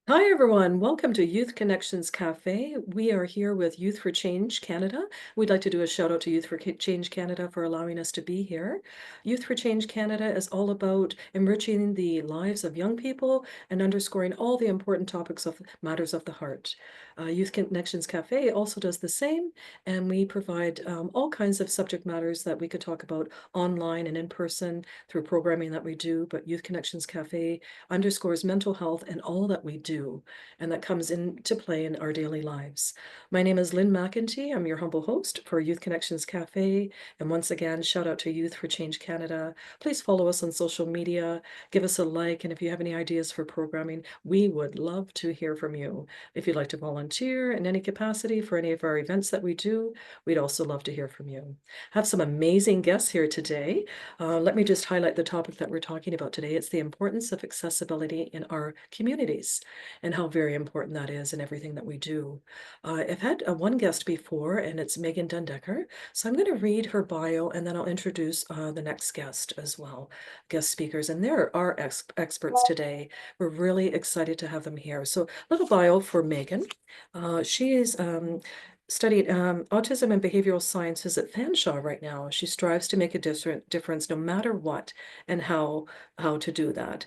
Hi, everyone. Welcome to Youth Connections Café. We are here with Youth for Change Canada. We'd like to do a shout out to Youth for Change Canada for allowing us to be here. Youth for Change Canada is all about enriching the lives of young people and underscoring all the important topics of matters of the heart. Youth Connections Café also does the same, and we provide all kinds of subject matters that we could talk about online and in person through programming that we do. But Youth Connections Café underscores mental health and all that we do, and that comes into play in our daily lives. My name is Lynne McIntee. I'm your humble host for Youth Connections Cafe. And once again, shout out to Youth for Change Canada. Please follow us on social media, give us a like, and if you have any ideas for programming, we would love to hear from you. If you'd like to volunteer in any capacity for any of our events that we do, we'd also love to hear from you. Have some amazing guests here today. Let me just highlight the topic that we're talking about today. It's the importance of accessibility in our communities and how very important that is in everything that we do. I've had one guest before, and it's Megan Dundecker. So I'm going to read her bio, and then I'll introduce the next guest as well, guest speakers. And there are experts today. We're really excited to have them here. So little bio for Megan. She is studied autism and behavioral sciences at Fanshawe right now. She strives to make a difference no matter what and how to do that.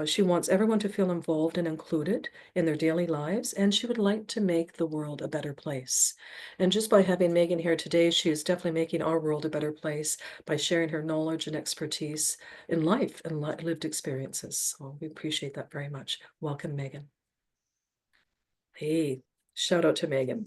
She wants everyone to feel involved and included in their daily lives, and she would like to make the world a better place. And just by having Megan here today, she is definitely making our world a better place by sharing her knowledge and expertise in life and lived experiences. So we appreciate that very much. Welcome, Megan. Hey, shout out to Megan.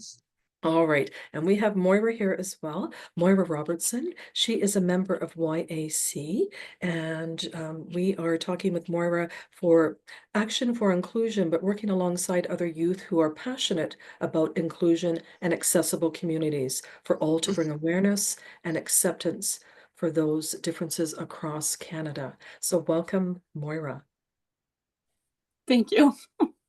All right, and we have Moira here as well, Moira Robertson. She is a member of YAC, and we are talking with Moira for Action for Inclusion, but working alongside other youth who are passionate about inclusion and accessible communities for all to bring awareness and acceptance for those differences across Canada. So welcome, Moira. Thank you.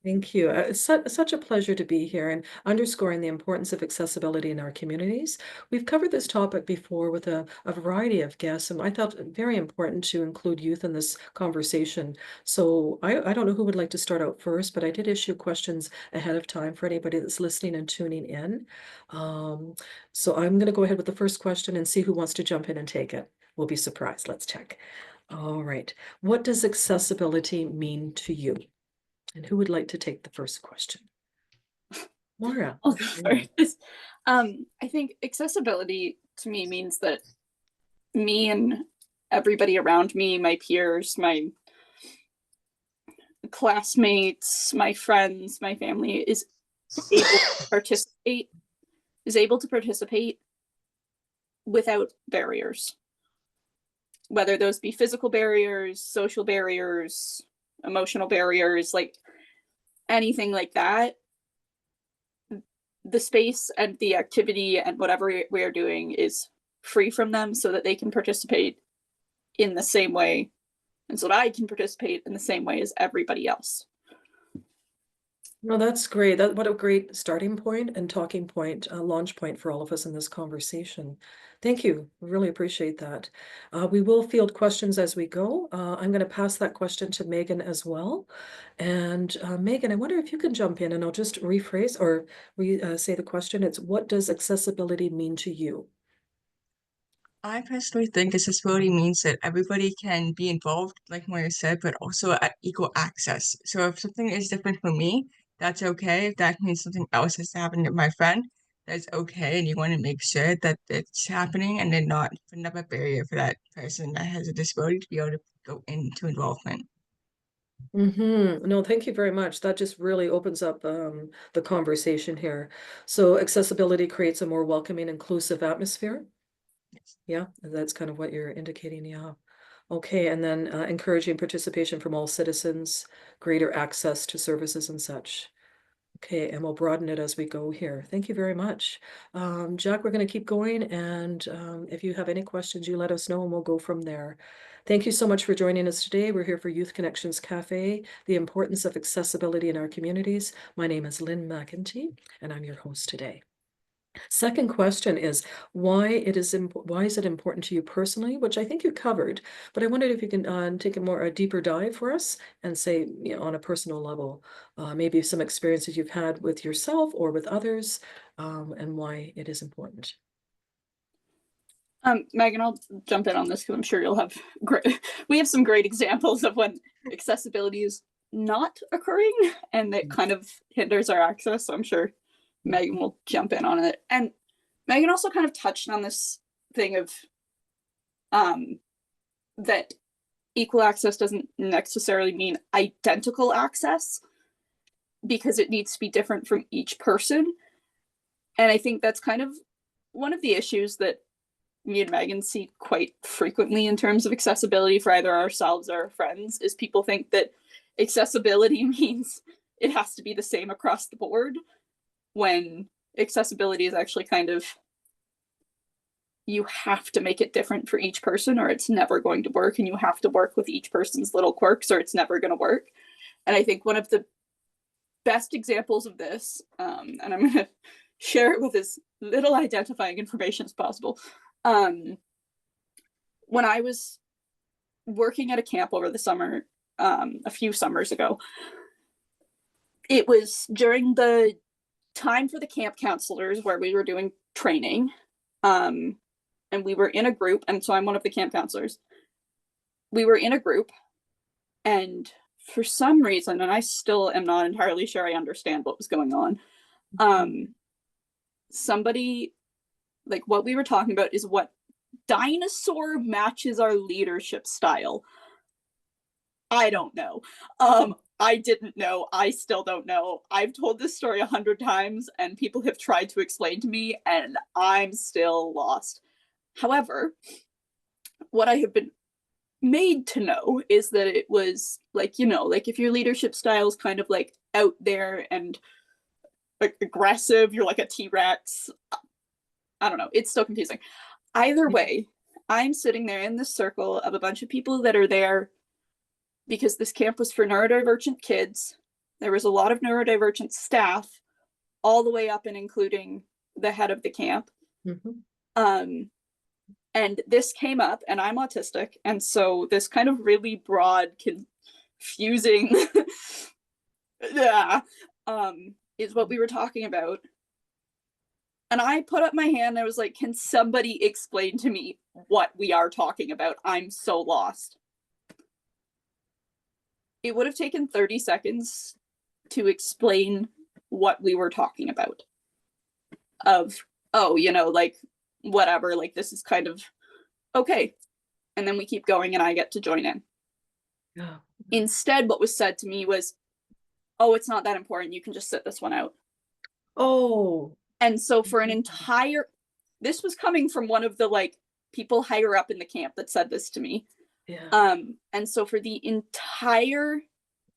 Thank you. It's such a pleasure to be here and underscoring the importance of accessibility in our communities. We've covered this topic before with a variety of guests, and I thought it very important to include youth in this conversation. So I don't know who would like to start out first, but I did issue questions ahead of time for anybody that's listening and tuning in. Um, so I'm going to go ahead with the first question and see who wants to jump in and take it. We'll be surprised. Let's check. All right. What does accessibility mean to you? And who would like to take the first question? Laura. I'll go Yeah. first. I think accessibility to me means that me and everybody around me, my peers, my classmates, my friends, my family able to participate is able to participate without barriers, whether those be physical barriers, social barriers, emotional barriers, like anything like that. The space and the activity and whatever we're doing is free from them so that they can participate in the same way and so that I can participate in the same way as everybody else. No, that's great. What a great starting point and talking point, launch point for all of us in this conversation. Thank you. Really appreciate that. We will field questions as we go. I'm going to pass that question to Megan as well. And Megan, I wonder if you can jump in and I'll just rephrase or say the question. It's what does accessibility mean to you? I personally think accessibility means that everybody can be involved, like Moya said, but also at equal access. So if something is different for me, that's okay. If that means something else has happened to my friend, that's okay. And you want to make sure that it's happening and then not putting up a barrier for that person that has a disability to be able to go into involvement. No, thank you very much. That just really opens up the conversation here. So accessibility creates a more welcoming, inclusive atmosphere. Yes. Yeah, that's kind of what you're indicating. Yeah. Okay, and then encouraging participation from all citizens, greater access to services and such. Okay, and we'll broaden it as we go here. Thank you very much. Jack, we're going to keep going, and if you have any questions, you let us know and we'll go from there. Thank you so much for joining us today. We're here for Youth Connections Cafe, the importance of accessibility in our communities. My name is Lynne McIntee, and I'm your host today. Second question is why is it important to you personally, which I think you covered, but I wondered if you can take a deeper dive for us and say, on a personal level, maybe some experiences you've had with yourself or with others, and why it is important. Megan, I'll jump in on this because I'm sure you'll have great. We have some great examples of when accessibility is not occurring and it kind of hinders our access. So I'm sure Megan will jump in on it. And Megan also kind of touched on this thing of that equal access doesn't necessarily mean identical access because it needs to be different from each person. And I think that's kind of one of the issues that me and Megan see quite frequently in terms of accessibility for either ourselves or our friends is people think that accessibility means it has to be the same across the board, when accessibility is actually kind of, you have to make it different for each person or it's never going to work, and you have to work with each person's little quirks or it's never going to work. And I think one of the best examples of this, and I'm going to share it with as little identifying information as possible. When I was working at a camp over the summer, a few summers ago, it was during the time for the camp counselors where we were doing training, and we were in a group, and so I'm one of the camp counselors. We were in a group, and for some reason, and I still am not entirely sure I understand what was going on, somebody, like, what we were talking about is what dinosaur matches our leadership style. I don't know. I didn't know. I still don't know. I've told this story 100 times and people have tried to explain to me and I'm still lost. However, what I have been made to know is that it was like, like if your leadership style is kind of like out there and like aggressive, you're like a T-Rex. I don't know. It's still confusing. Either way, I'm sitting there in this circle of a bunch of people that are there because this camp was for neurodivergent kids. There was a lot of neurodivergent staff, all the way up and including the head of the camp. Mm-hmm. And this came up, and I'm autistic, and so this kind of really broad, confusing is what we were talking about. And I put up my hand and I was like, can somebody explain to me what we are talking about? I'm so lost. It would have taken 30 seconds to explain what we were talking about. Like, whatever, like, this is kind of okay. And then we keep going and I get to join in. Yeah. Instead, what was said to me was, oh, it's not that important. You can just sit this one out. Oh. And so for an entire, this was coming from one of the like people higher up in the camp that said this to me. Yeah. And so for the entire,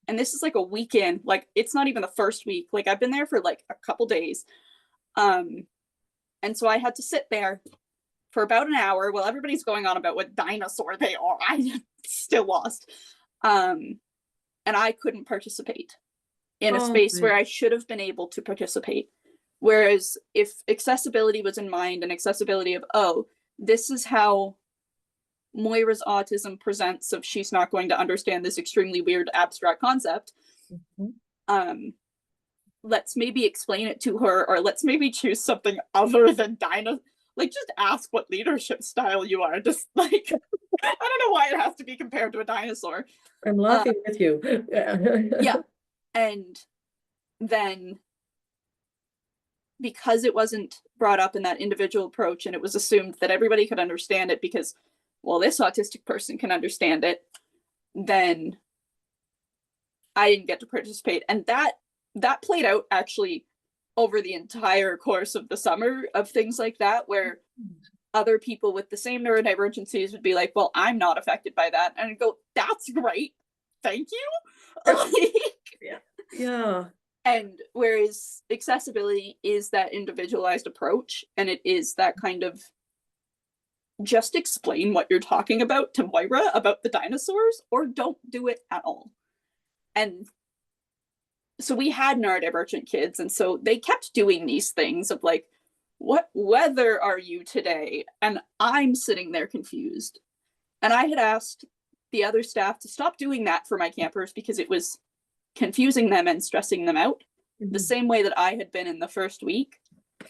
and this is like a weekend, like it's not even the first week, like I've been there for like a couple days. And so I had to sit there for about an hour while everybody's going on about what dinosaur they are. I still lost. And I couldn't participate in a space where I should have been able to participate. Whereas if accessibility was in mind, and accessibility of, oh, this is how Moira's autism presents if she's not going to understand this extremely weird abstract concept, let's maybe explain it to her, or let's maybe choose something other than like just ask what leadership style you are. Just like, I don't know why it has to be compared to a dinosaur. I'm laughing with you. Yeah. And then because it wasn't brought up in that individual approach and it was assumed that everybody could understand it because, well, this autistic person can understand it, then I didn't get to participate. And that played out actually over the entire course of the summer of things like that, where other people with the same neurodivergencies would be like, well, I'm not affected by that. And I'd go, that's great. Thank you. Yeah. And whereas accessibility is that individualized approach, and it is that kind of just explain what you're talking about to Moira about the dinosaurs, or don't do it at all. And so we had neurodivergent kids, and so they kept doing these things of like, what weather are you today? And I'm sitting there confused. And I had asked the other staff to stop doing that for my campers because it was confusing them and stressing them out the same way that I had been in the first week.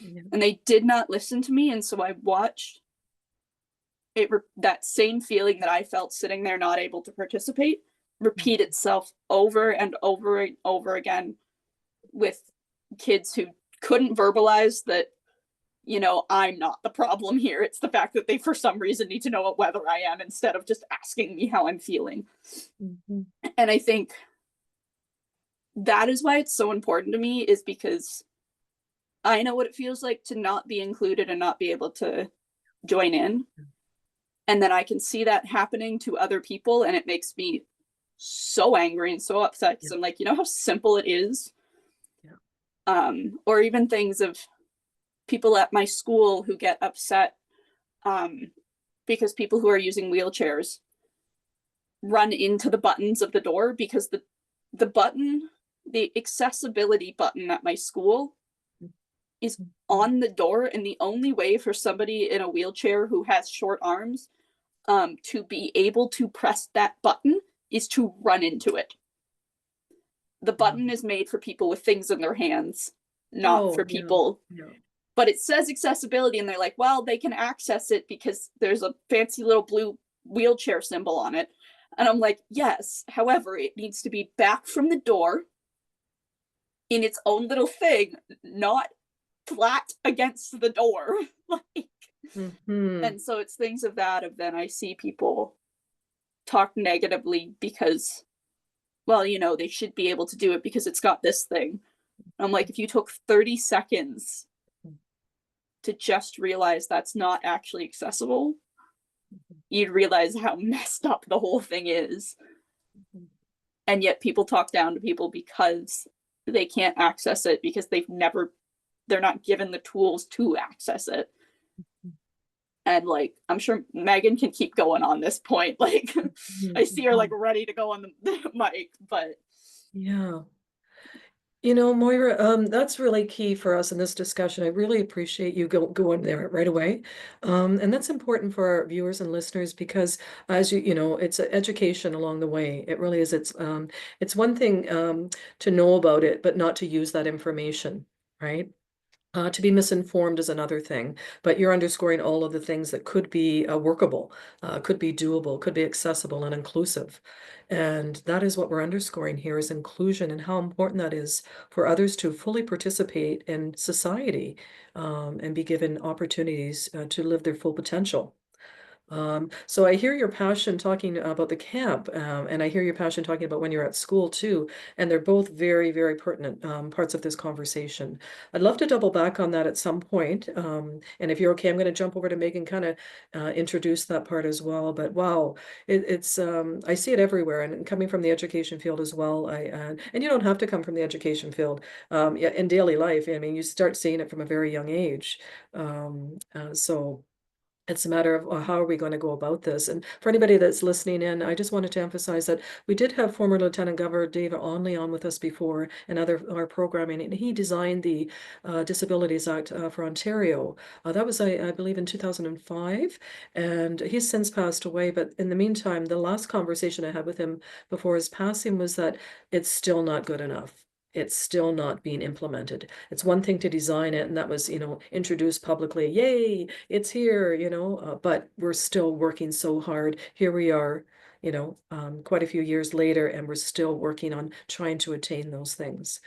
Yeah. And they did not listen to me. And so I watched it, that same feeling that I felt sitting there not able to participate, repeat itself over and over and over again with kids who couldn't verbalize that, you know, I'm not the problem here. It's the fact that they, for some reason, need to know what weather I am instead of just asking me how I'm feeling. And I think that is why it's so important to me, is because I know what it feels like to not be included and not be able to join in. And then I can see that happening to other people, and it makes me so angry and so upset because I'm like, you know how simple it is? Or even things of people at my school who get upset because people who are using wheelchairs run into the buttons of the door, because the button, the accessibility button at my school is on the door, and the only way for somebody in a wheelchair who has short arms to be able to press that button is to run into it. The button is made for people with things in their hands, not for people. But it says accessibility, and they're like, well, they can access it because there's a fancy little blue wheelchair symbol on it. And I'm like, yes, however, it needs to be back from the door in its own little thing, not flat against the door. Like, and so it's things of that, of then I see people talk negatively because, well, you know, they should be able to do it because it's got this thing. I'm like, if you took 30 seconds to just realize that's not actually accessible, you'd realize how messed up the whole thing is. And yet people talk down to people because they can't access it, because they're not given the tools to access it. And like, I'm sure Megan can keep going on this point. Like, I see her like ready to go on the mic, but. Yeah. You know, Moira, that's really key for us in this discussion. I really appreciate you going there right away. And that's important for our viewers and listeners because, as you know, it's education along the way. It really is. It's one thing to know about it, but not to use that information, right? To be misinformed is another thing, but you're underscoring all of the things that could be workable, could be doable, could be accessible and inclusive. And that is what we're underscoring here, is inclusion, and how important that is for others to fully participate in society and be given opportunities to live their full potential. So I hear your passion talking about the camp, and I hear your passion talking about when you're at school too, and they're both very, very pertinent parts of this conversation. I'd love to double back on that at some point, and if you're okay, I'm going to jump over to Megan, kind of introduce that part as well. But wow, it's I see it everywhere, and coming from the education field as well. And you don't have to come from the education field. Yeah, in daily life, I mean, you start seeing it from a very young age. So. It's a matter of how are we going to go about this? And for anybody that's listening in, I just wanted to emphasize that we did have former Lieutenant Governor David Onley on with us before and our programming, and he designed the Disabilities Act for Ontario. That was, I believe, in 2005, and he's since passed away. But in the meantime, the last conversation I had with him before his passing was that it's still not good enough. It's still not being implemented. It's one thing to design it, and that was, introduced publicly. Yay, it's here, but we're still working so hard. Here we are, quite a few years later, and we're still working on trying to attain those things.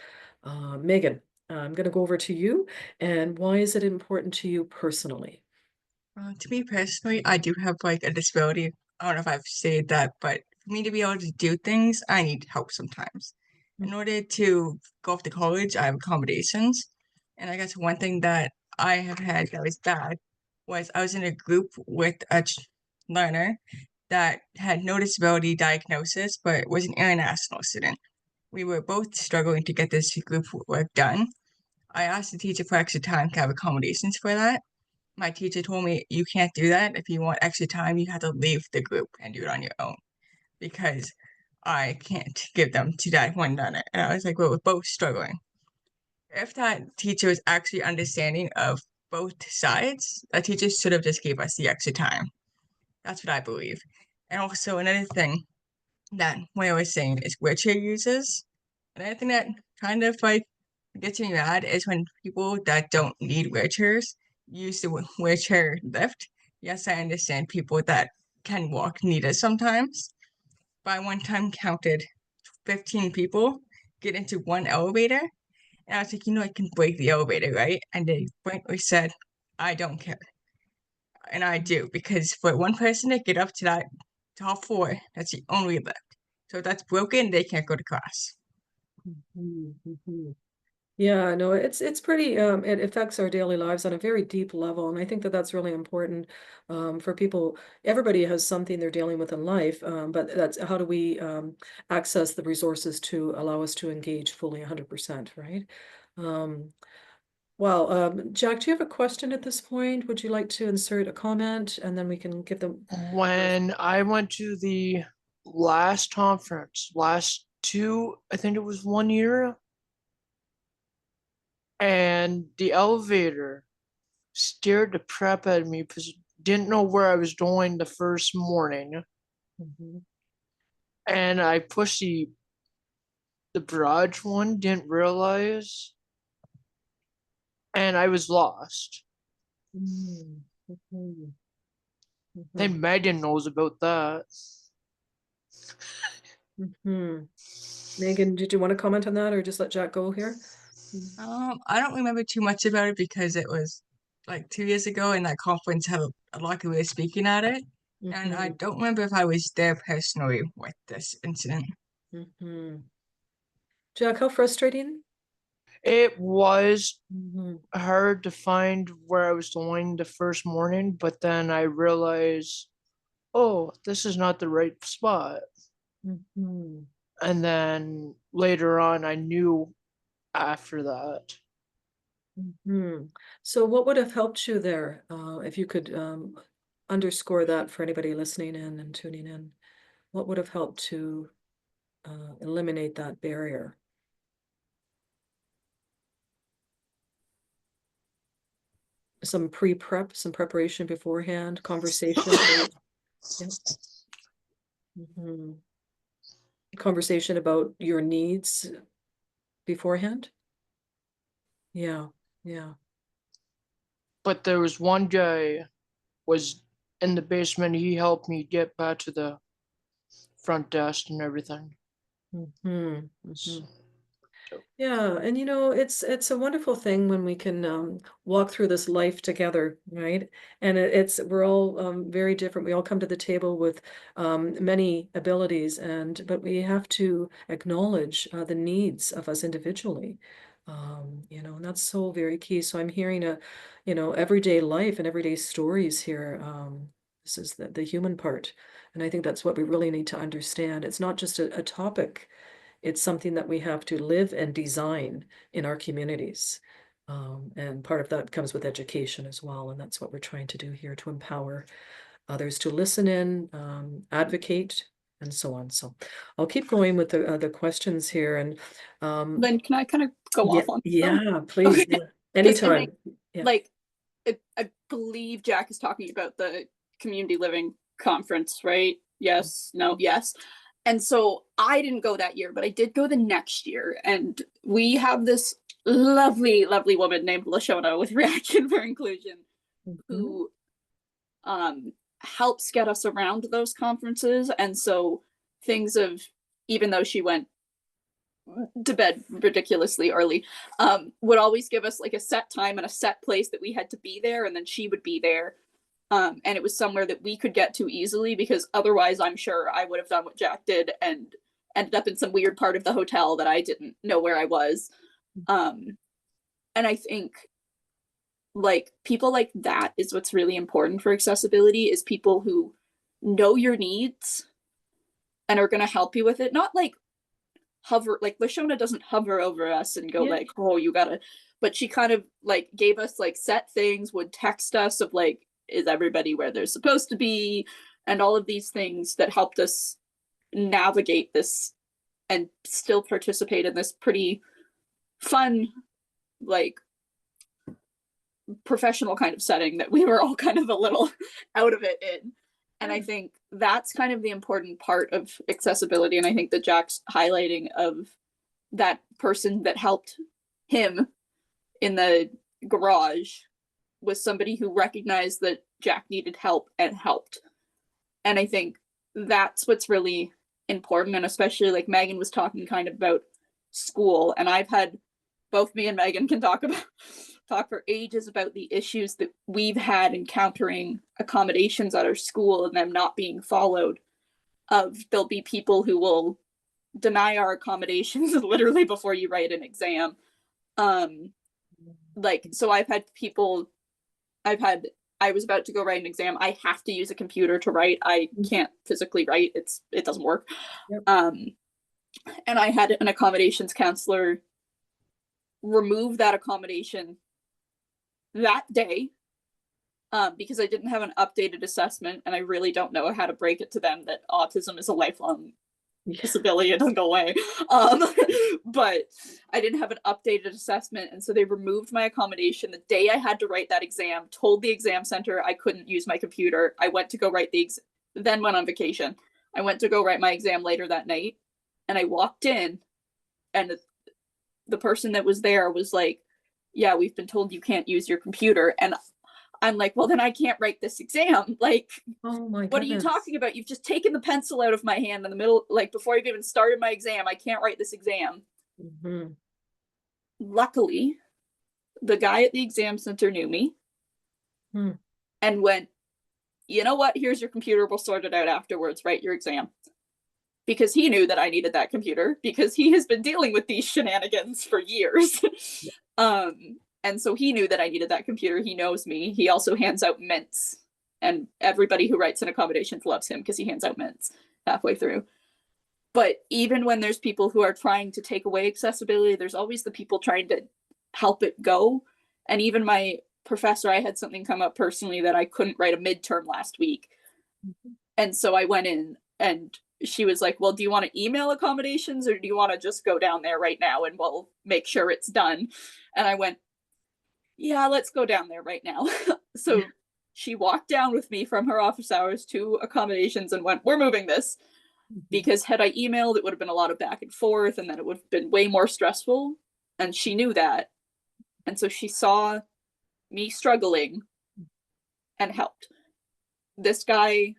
Megan, I'm going to go over to you. And why is it important to you personally? To me personally, I do have like a disability. I don't know if I've said that, but for me to be able to do things, I need help sometimes. In order to go off to college, I have accommodations. And I guess one thing that I have had that was bad was I was in a group with a learner that had no disability diagnosis, but was an international student. We were both struggling to get this group work done. I asked the teacher for extra time to have accommodations for that. My teacher told me, you can't do that. If you want extra time, you have to leave the group and do it on your own, because I can't give them to that one learner. And I was like, well, we're both struggling. If that teacher was actually understanding of both sides. The teachers should have just gave us the extra time. That's what I believe. And also another thing that what I was saying is wheelchair users. Another thing that kind of like gets me mad is when people that don't need wheelchairs use the wheelchair lift. Yes, I understand people that can walk need it sometimes. But I one time counted 15 people get into one elevator. And I was like, I can break the elevator, right? And they frankly said, I don't care. And I do, because for one person to get up to that top floor, that's the only lift. So if that's broken, they can't go to class. Mhm. Yeah, no, it's pretty, it affects our daily lives on a very deep level. And I think that that's really important for people. Everybody has something they're dealing with in life, but that's how do we access the resources to allow us to engage fully 100%, right? Um, well, Jack, do you have a question at this point? Would you like to insert a comment and then we can give them? When I went to the last conference, last two, I think it was 1 year, and the elevator stared the prep at me because it didn't know where I was going the first morning. Mhm. And I pushed the barrage one, didn't realize, and I was lost. Mhm. Mhm. I think Mhm. Megan knows about that. Mhm. Megan, did you want to comment on that or just let Jack go here? I don't remember too much about it because it was like 2 years ago, and that conference had a lot of people speaking at it. And I Mhm. don't remember if I was there personally with this incident. Mhm. Jack, how frustrating? It was Mhm. hard to find where I was going the first morning, but then I realized, oh, this is not the right spot. Mhm. And then later on, I knew after that. Mhm. So what would have helped you there, if you could underscore that for anybody listening in and tuning in? What would have helped to eliminate that barrier? Some pre-prep, some preparation beforehand, conversation about, yeah. Mhm. Conversation about your needs beforehand. Yeah, yeah. But there was one guy was in the basement. He helped me get back to the front desk and everything. Mhm. Mhm. So, Yeah, and it's a wonderful thing when we can walk through this life together, right? And it's we're all very different. We all come to the table with many abilities, and but we have to acknowledge the needs of us individually. And that's so very key. So I'm hearing everyday life and everyday stories here. This is the human part, and I think that's what we really need to understand. It's not just a topic. It's something that we have to live and design in our communities. And part of that comes with education as well. And that's what we're trying to do here to empower others to listen in, advocate, and so on. So I'll keep going with the questions here. And Then can I kind of go yeah, off on them? yeah, please. Okay. Yeah. Because it Anytime. makes Yeah. like I believe Jack is talking about the community living conference, right? Yes, no, yes. And so I didn't go that year, but I did go the next year. And we have this lovely, lovely woman named Lashona with Reaction for Inclusion Mhm. who helps get us around those conferences. And so things of, even though she went to bed ridiculously early, would always give us like a set time and a set place that we had to be there, and then she would be there. And it was somewhere that we could get to easily, because otherwise I'm sure I would have done what Jack did and ended up in some weird part of the hotel that I didn't know where I was. And I think like people like that is what's really important for accessibility, is people who know your needs and are going to help you with it. Not like hover, like Lashona doesn't hover over us and go Yeah. like, oh, you gotta, but she kind of like gave us like set things, would text us of like, is everybody where they're supposed to be, and all of these things that helped us navigate this and still participate in this pretty fun, like professional kind of setting that we were all kind of a little out of it in. And I think that's kind of the important part of accessibility. And I think that Jack's highlighting of that person that helped him in the garage was somebody who recognized that Jack needed help and helped. And I think that's what's really important. And especially like Megan was talking kind of about school, and I've had, both me and Megan can talk for ages about the issues that we've had encountering accommodations at our school and them not being followed. There'll be people who will deny our accommodations literally before you write an exam. So I was about to go write an exam. I have to use a computer to write. I can't physically write. It doesn't work. Yep. And I had an accommodations counselor remove that accommodation that day because I didn't have an updated assessment, and I really don't know how to break it to them that autism is a lifelong disability. It doesn't go away. But I didn't have an updated assessment, and so they removed my accommodation the day I had to write that exam, told the exam center I couldn't use my computer. I went to go write then went on vacation. I went to go write my exam later that night, and I walked in, and the person that was there was like, yeah, we've been told you can't use your computer. And I'm like, well, then I can't write this exam. Like, Oh my what are you goodness. talking about? You've just taken the pencil out of my hand in the middle, like before I've even started my exam. I can't write this exam. Mhm. Luckily, the guy at the exam center knew me and went, you know what? Here's your computer. We'll sort it out afterwards. Write your exam. Because he knew that I needed that computer, because he has been dealing with these shenanigans for years. And so he knew that I needed that computer. He knows me. He also hands out mints, and everybody who writes in accommodations loves him because he hands out mints halfway through. But even when there's people who are trying to take away accessibility, there's always the people trying to help it go. And even my professor, I had something come up personally that I couldn't write a midterm last week. And so I went in, and she was like, well, do you want to email accommodations, or do you want to just go down there right now and we'll make sure it's done? And I went, yeah, let's go down there right now. So she walked down with me from her office hours to accommodations and went, we're moving this. Because had I emailed, it would have been a lot of back and forth, and then it would have been way more stressful. And she knew that. And so she saw me struggling and helped. This guy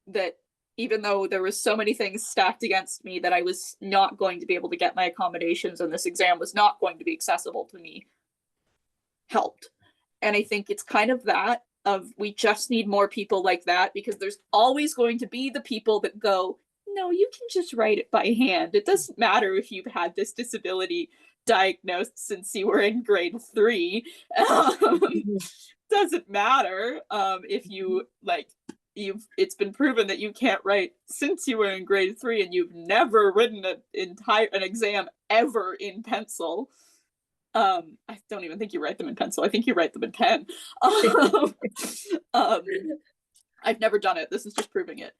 that, even though there was so many things stacked against me that I was not going to be able to get my accommodations and this exam was not going to be accessible to me, helped. And I think it's kind of that of, we just need more people like that, because there's always going to be the people that go, no, you can just write it by hand. It doesn't matter if you've had this disability diagnosed since you were in grade 3. Doesn't matter if you it's been proven that you can't write since you were in grade 3 and you've never written an exam ever in pencil. I don't even think you write them in pencil. I think you write them in pen. I've never done it. This is just proving it.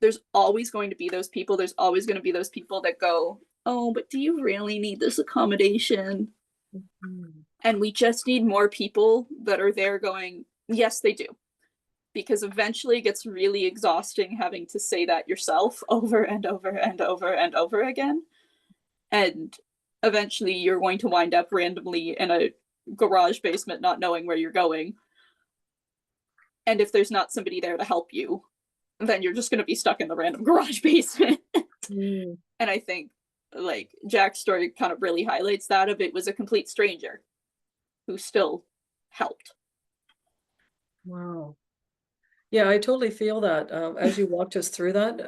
There's always going to be those people. There's always going to be those people that go, oh, but do you really need this accommodation? And we just need more people that are there going, yes, they do. Because eventually it gets really exhausting having to say that yourself over and over and over and over again. And eventually you're going to wind up randomly in a garage basement not knowing where you're going. And if there's not somebody there to help you, then you're just going to be stuck in the random garage basement. And I think like Jack's story kind of really highlights that, of it was a complete stranger who still helped. Wow. Yeah, I totally feel that. As you walked us through that,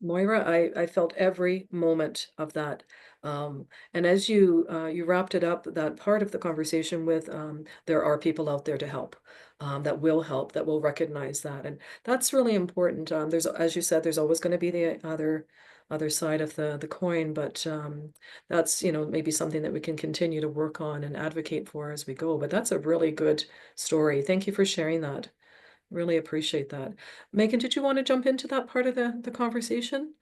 Moira, I felt every moment of that. And as you wrapped it up, that part of the conversation with there are people out there to help, that will help, that will recognize that, and that's really important. There's, as you said, there's always going to be the other side of the coin, but that's, you know, maybe something that we can continue to work on and advocate for as we go. But that's a really good story. Thank you for sharing that. Really appreciate that. Megan, did you want to jump into that part of the conversation?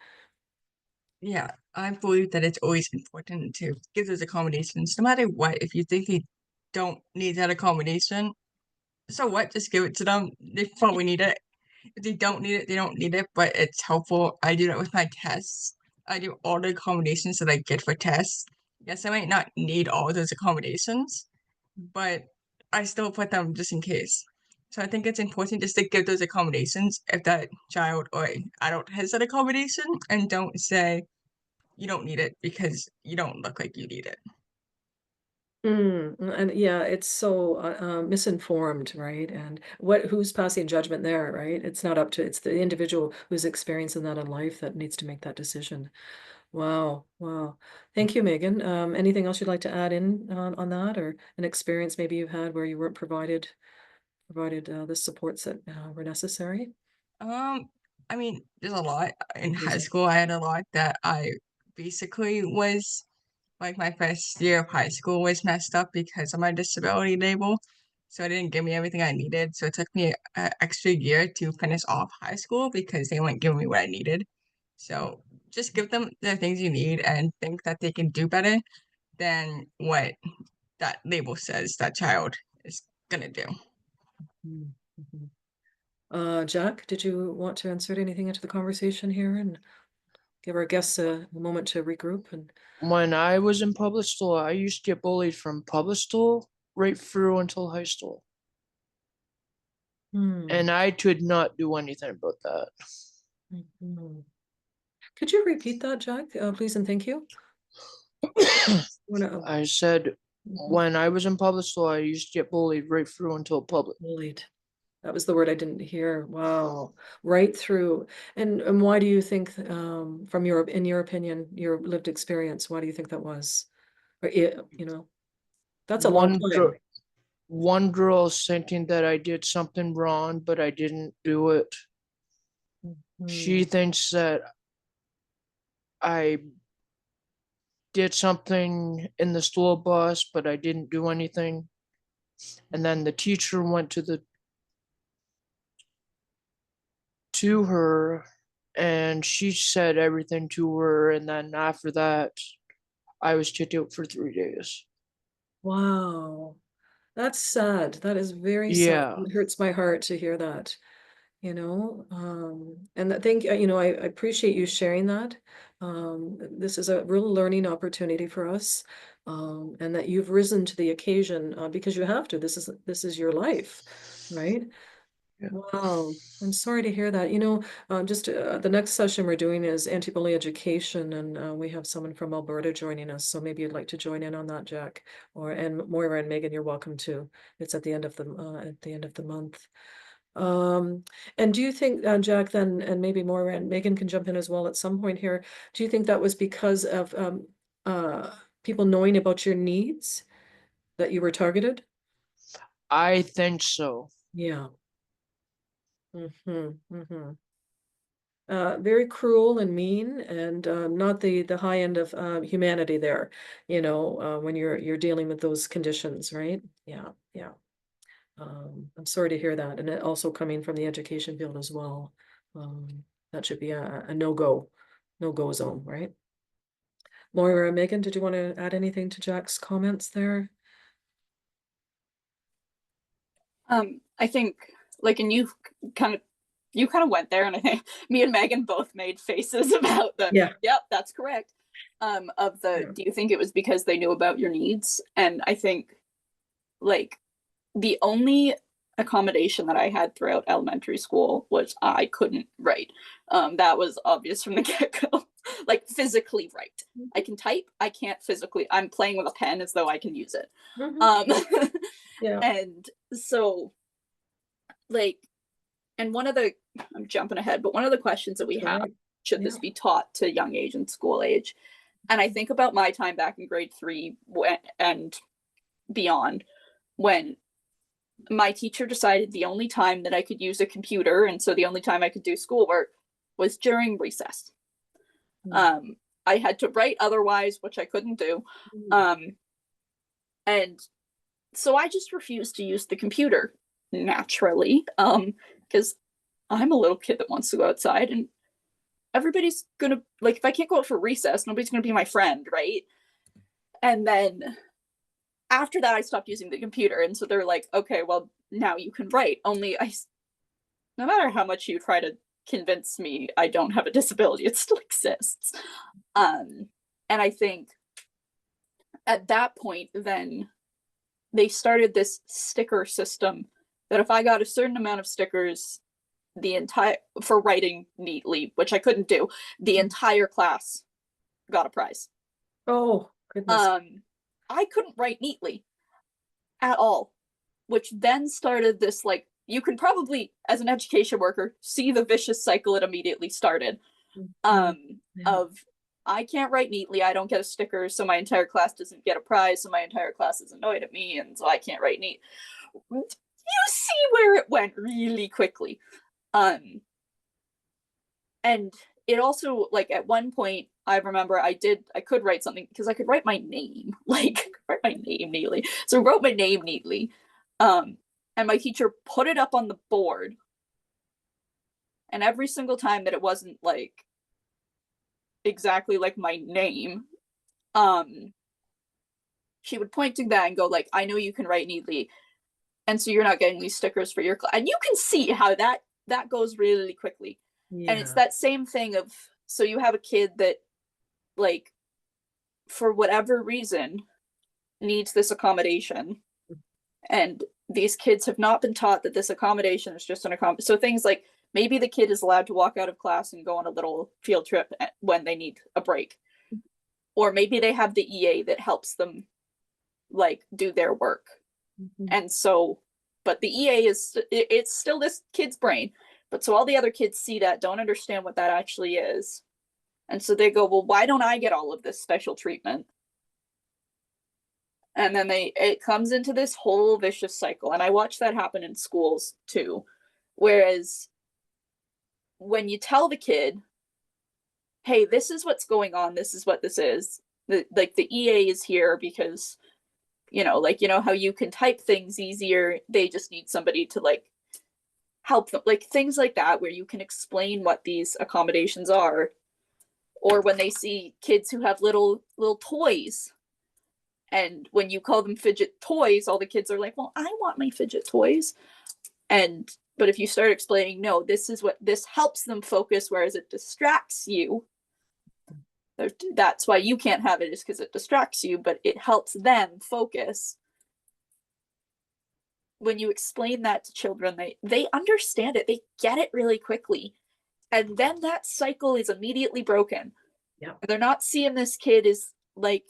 Yeah, I believe that it's always important to give those accommodations, no matter what. If you think don't need that accommodation, so what? Just give it to them. They probably need it. If they don't need it, they don't need it, but it's helpful. I do that with my tests. I do all the accommodations that I get for tests. Yes, I might not need all those accommodations, but I still put them just in case. So I think it's important just to give those accommodations if that child or adult has that accommodation, and don't say you don't need it because you don't look like you need it. And yeah, it's so misinformed, right? And who's passing judgment there, right? It's not up to, it's the individual who's experiencing that in life that needs to make that decision. Wow, wow. Thank you, Megan. Anything else you'd like to add in on that, or an experience maybe you had where you weren't provided the supports that were necessary? I mean, there's a lot. In Is high it? school, I had a lot that I basically was like my first year of high school was messed up because of my disability label. So it didn't give me everything I needed. So it took me an extra year to finish off high school because they weren't giving me what I needed. So just give them the things you need and think that they can do better than what that label says that child is gonna do. Mm, mhm. Jack, did you want to insert anything into the conversation here and give our guests a moment to regroup? And When I was in public school, I used to get bullied from public school right through until high school. hmm, And I could not do anything about that. mhm. Could you repeat that, Jack, please and thank you? Wanna- I said Mhm. when I was in public school, I used to get bullied right through until public. Bullied. That was the word I didn't hear. Wow. Right through. And why do you think, from in your opinion, your lived experience, why do you think that was? Or that's a long One time. girl, one girl thinking that I did something wrong, but I didn't do it. She Mhm. thinks that I did something in the school bus, but I didn't do anything. And then the teacher went to her and she said everything to her, and then after that I was kicked out for 3 days. Wow. That's sad. That is very sad. Yeah. It hurts my heart to hear that. And I think, I appreciate you sharing that. This is a real learning opportunity for us. And that you've risen to the occasion, because you have to. This is your life, right? Yeah. Wow. I'm sorry to hear that. Just the next session we're doing is anti-bully education, and we have someone from Alberta joining us. So maybe you'd like to join in on that, Jack, and Moira and Megan, you're welcome to. It's at the end of the month. Um, and do you think, Jack, then, and maybe Moira and Megan can jump in as well at some point here, do you think that was because of people knowing about your needs that you were targeted? I think so. Yeah. Mm-hmm. Very cruel and mean, and not the high end of humanity there, when you're dealing with those conditions, right? Yeah, yeah. I'm sorry to hear that, and it also coming from the education field as well. That should be a no-go zone, right? Moira, Megan, did you want to add anything to Jack's comments there? I think like, and kind of you kind of went there, and I think me and Megan both made faces about the Yeah. yep, that's correct. Of the Yeah. do you think it was because they knew about your needs? And I think like the only accommodation that I had throughout elementary school was I couldn't write. That was obvious from the get-go. Like physically write. I can type, I can't physically. I'm playing with a pen as though I can use it. Mhm. Um Yeah. and so like, and one of the I'm jumping ahead, but one of the questions that we That's have, right. should Yeah. this be taught to young age and school age? And I think about my time back in grade 3 and beyond, when my teacher decided the only time that I could use a computer, and so the only time I could do schoolwork, was during recess. Mm. I had to write otherwise, which I couldn't do. And so I just refused to use the computer naturally, because I'm a little kid that wants to go outside, and everybody's gonna, like, if I can't go out for recess, nobody's gonna be my friend, right? And then after that, I stopped using the computer. And so they're like, okay, well, now you can write. Only no matter how much you try to convince me I don't have a disability, it still exists. And I think at that point, then they started this sticker system that if I got a certain amount of stickers, for writing neatly, which I couldn't do, the entire class got a prize. Oh, goodness. I couldn't write neatly at all, which then started this, like, you can probably, as an education worker, see the vicious cycle it immediately started. Yeah. Of I can't write neatly, I don't get a sticker, so my entire class doesn't get a prize, so my entire class is annoyed at me, and so I can't write neat. You see where it went really quickly. And it also, like, at one point, I remember I could write something because I could write my name, like, write my name neatly. So I wrote my name neatly. And my teacher put it up on the board. And every single time that it wasn't, like, exactly like my name, she would point to that and go, like, I know you can write neatly, and so you're not getting these stickers for your class. And you can see how that goes really quickly. Yeah. And it's that same thing of, so you have a kid that, like, for whatever reason needs this accommodation, and these kids have not been taught that this accommodation is just an accommodation. So things like, maybe the kid is allowed to walk out of class and go on a little field trip when they need a break, or maybe they have the EA that helps them, like, do their work. And so, but the EA it's still this kid's brain, but so all the other kids see that, don't understand what that actually is, and so they go, well, why don't I get all of this special treatment? And then it comes into this whole vicious cycle. And I watch that happen in schools too. Whereas when you tell the kid, hey, this is what's going on, this is what this is, like, the EA is here because, like, how you can type things easier, they just need somebody to, like, help them, like, things like that, where you can explain what these accommodations are. Or when they see kids who have little toys, and when you call them fidget toys, all the kids are like, well, I want my fidget toys. But if you start explaining, no, this is what this helps them focus, whereas it distracts you. That's why you can't have it, is because it distracts you, but it helps them focus. When you explain that to children, they understand it, they get it really quickly. And then that cycle is immediately broken. Yeah. They're not seeing this kid as, like,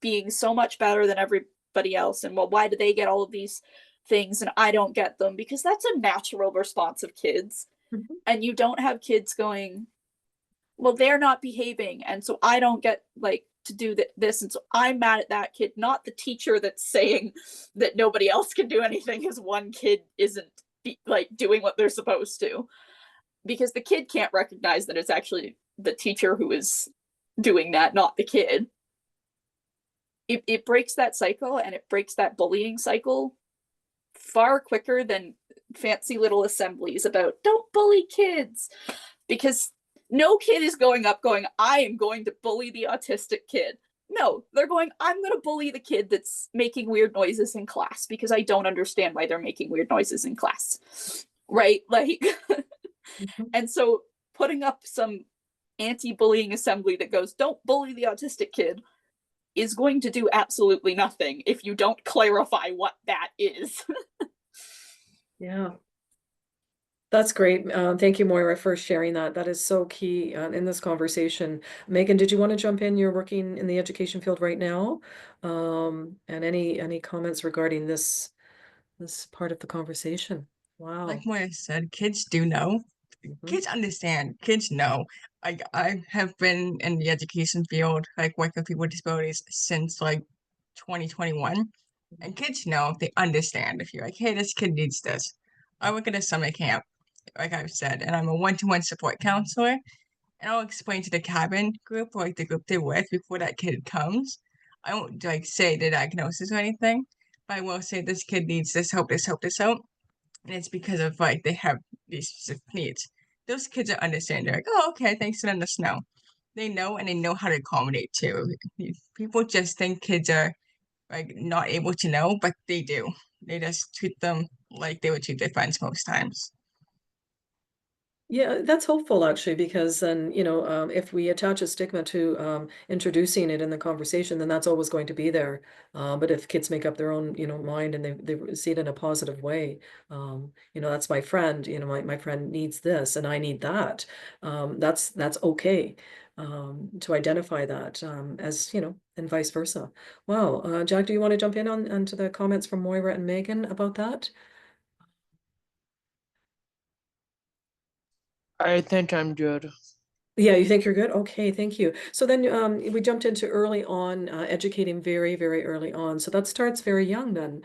being so much better than everybody else, and, well, why do they get all of these things and I don't get them? Because that's a natural response of kids. And you don't have kids going, well, they're not behaving, and so I don't get, like, to do this, and so I'm mad at that kid, not the teacher that's saying that nobody else can do anything because one kid isn't like doing what they're supposed to, because the kid can't recognize that it's actually the teacher who is doing that, not the kid. It breaks that cycle, and it breaks that bullying cycle far quicker than fancy little assemblies about don't bully kids, because no kid is going, I am going to bully the autistic kid. No, they're going, I'm going to bully the kid that's making weird noises in class because I don't understand why they're making weird noises in class, right? Like, and so putting up some anti-bullying assembly that goes, don't bully the autistic kid, is going to do absolutely nothing if you don't clarify what that is. Yeah. That's great. Thank you, Moira, for sharing that. That is so key in this conversation. Megan, did you want to jump in? You're working in the education field right now. And any comments regarding this part of the conversation? Wow. Like Moira said, kids do know. Kids understand. Kids know. Like, I have been in the education field, like, working with people with disabilities since, like, 2021. And kids know, they understand. If you're like, hey, this kid needs this. I work at a summer camp, like I've said, and I'm a one-to-one support counselor. And I'll explain to the cabin group, or, like, the group they're with, before that kid comes. I won't, like, say the diagnosis or anything, but I will say this kid needs this help, this help, this help. And it's because of, like, they have these specific needs. Those kids are understanding. They're like, oh, okay, thanks for letting us know. They know, and they know how to accommodate too. People just think kids are like not able to know, but they do. They just treat them like they would treat their friends most times. Yeah, that's hopeful actually, because then, if we attach a stigma to introducing it in the conversation, then that's always going to be there. But if kids make up their own, mind and they see it in a positive way, that's my friend, my friend needs this and I need that. That's okay to identify that as, and vice versa. Wow. Jack, do you want to jump in onto the comments from Moira and Megan about that? I think I'm good. Yeah, you think you're good? Okay, thank you. So then we jumped into early on, educating very, very early on. So that starts very young then.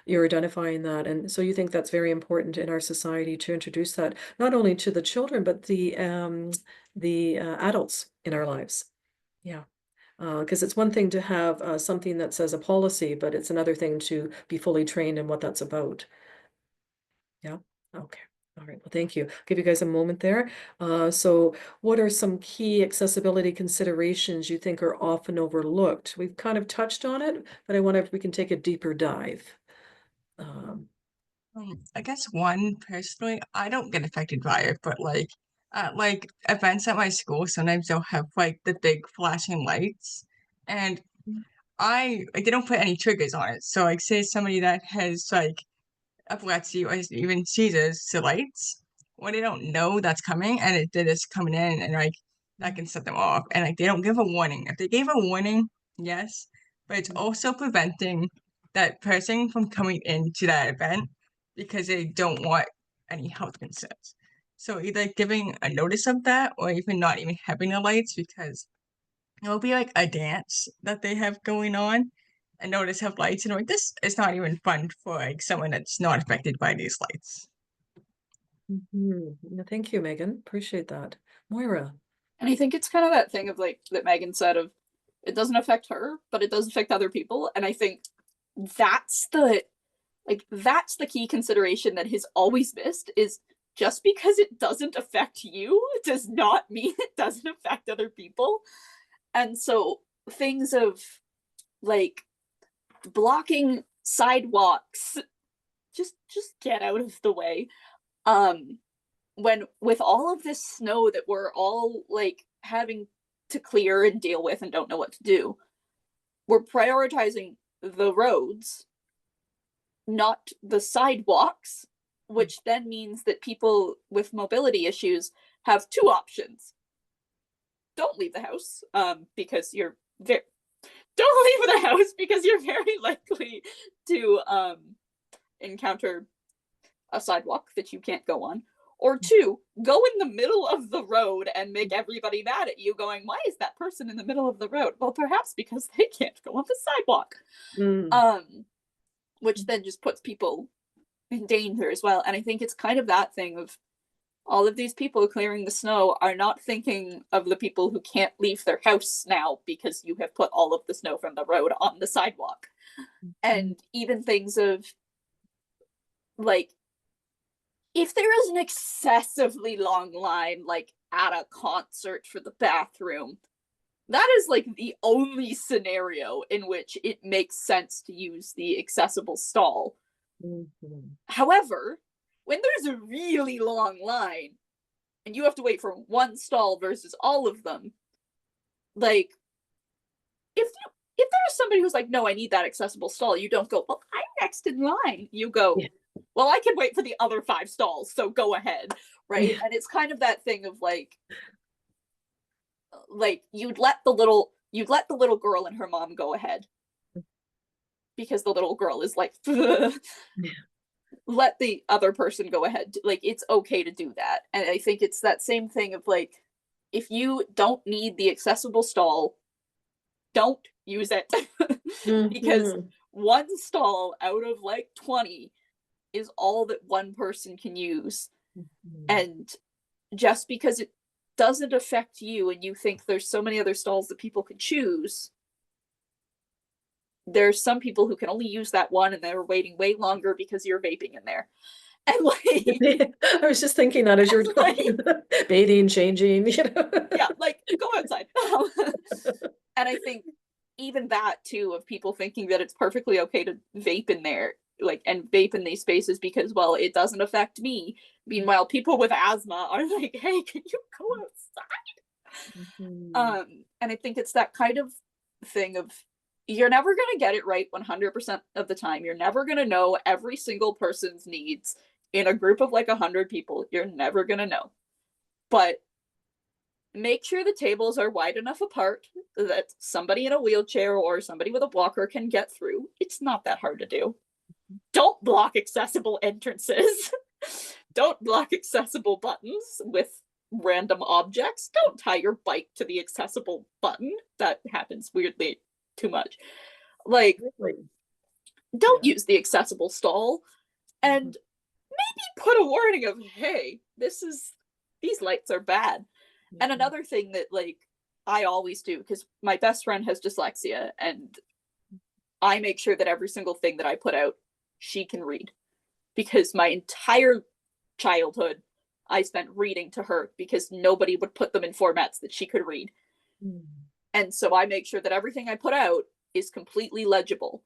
You're identifying that. And so you think that's very important in our society to introduce that, not only to the children, but the adults in our lives. Yeah. Because it's one thing to have something that says a policy, but it's another thing to be fully trained in what that's about. Yeah. Okay. All right. Well, thank you. I'll give you guys a moment there. So what are some key accessibility considerations you think are often overlooked? We've kind of touched on it, but I wonder if we can take a deeper dive. I guess one personally, I don't get affected by it, but like events at my school, sometimes they'll have like the big flashing lights, and I like they don't put any triggers on it. So like say somebody that has like epilepsy or even seizures to lights, when they don't know that's coming and they're just coming in and like that can set them off. And like they don't give a warning. If they gave a warning, yes, but it's also preventing that person from coming into that event because they don't want any health concerns. So either giving a notice of that or even not even having the lights because it'll be like a dance that they have going on and they'll just have lights and I'm like this is not even fun for like someone that's not affected by these lights. Yeah, thank you, Megan. Appreciate that. Moira. And I think it's kind of that thing of like that Megan said of it doesn't affect her, but it does affect other people. And I think that's that's the key consideration that has always missed is just because it doesn't affect you does not mean it doesn't affect other people. And so things of like blocking sidewalks, just get out of the way. When with all of this snow that we're all like having to clear and deal with and don't know what to do, we're prioritizing the roads, not the sidewalks, which then means that people with mobility issues have two options. Don't leave the house because you're don't leave the house because you're very likely to encounter a sidewalk that you can't go on. Or two, go in the middle of the road and make everybody mad at you going, why is that person in the middle of the road? Well, perhaps because they can't go on the sidewalk. Which then just puts people in danger as well. And I think it's kind of that thing of all of these people clearing the snow are not thinking of the people who can't leave their house now because you have put all of the snow from the road on the sidewalk. And even things of like, if there is an excessively long line, like at a concert for the bathroom, that is like the only scenario in which it makes sense to use the accessible stall. However, when there's a really long line and you have to wait for one stall versus all of them, like if there's somebody who's like, no, I need that accessible stall, you don't go, well, I'm next in line. You go, well, I can wait for the other 5 stalls, so go ahead, right? And it's kind of that thing of like you'd let the little girl and her mom go ahead because the little girl is like let the other person go ahead. Like it's okay to do that. And I think it's that same thing of like if you don't need the accessible stall, don't use it. Because one stall out of like 20 is all that one person can use. And just because it doesn't affect you and you think there's so many other stalls that people could choose, there's some people who can only use that one and they're waiting way longer because you're vaping in there. And like I was just thinking that as you're talking, bathing, changing, yeah, like go outside. And I think even that too, of people thinking that it's perfectly okay to vape in there, like, and vape in these spaces because, well, it doesn't affect me. Meanwhile, people with asthma are like, hey, can you go outside? And I think it's that kind of thing of, you're never going to get it right 100% of the time. You're never going to know every single person's needs in a group of like 100 people. You're never going to know. But make sure the tables are wide enough apart that somebody in a wheelchair or somebody with a walker can get through. It's not that hard to do. Don't block accessible entrances. Don't block accessible buttons with random objects. Don't tie your bike to the accessible button. That happens weirdly too much. Like, don't use the accessible stall, and maybe put a warning of, hey, these lights are bad. And another thing that, like, I always do, because my best friend has dyslexia, and I make sure that every single thing that I put out, she can read. Because my entire childhood, I spent reading to her because nobody would put them in formats that she could read. And so I make sure that everything I put out is completely legible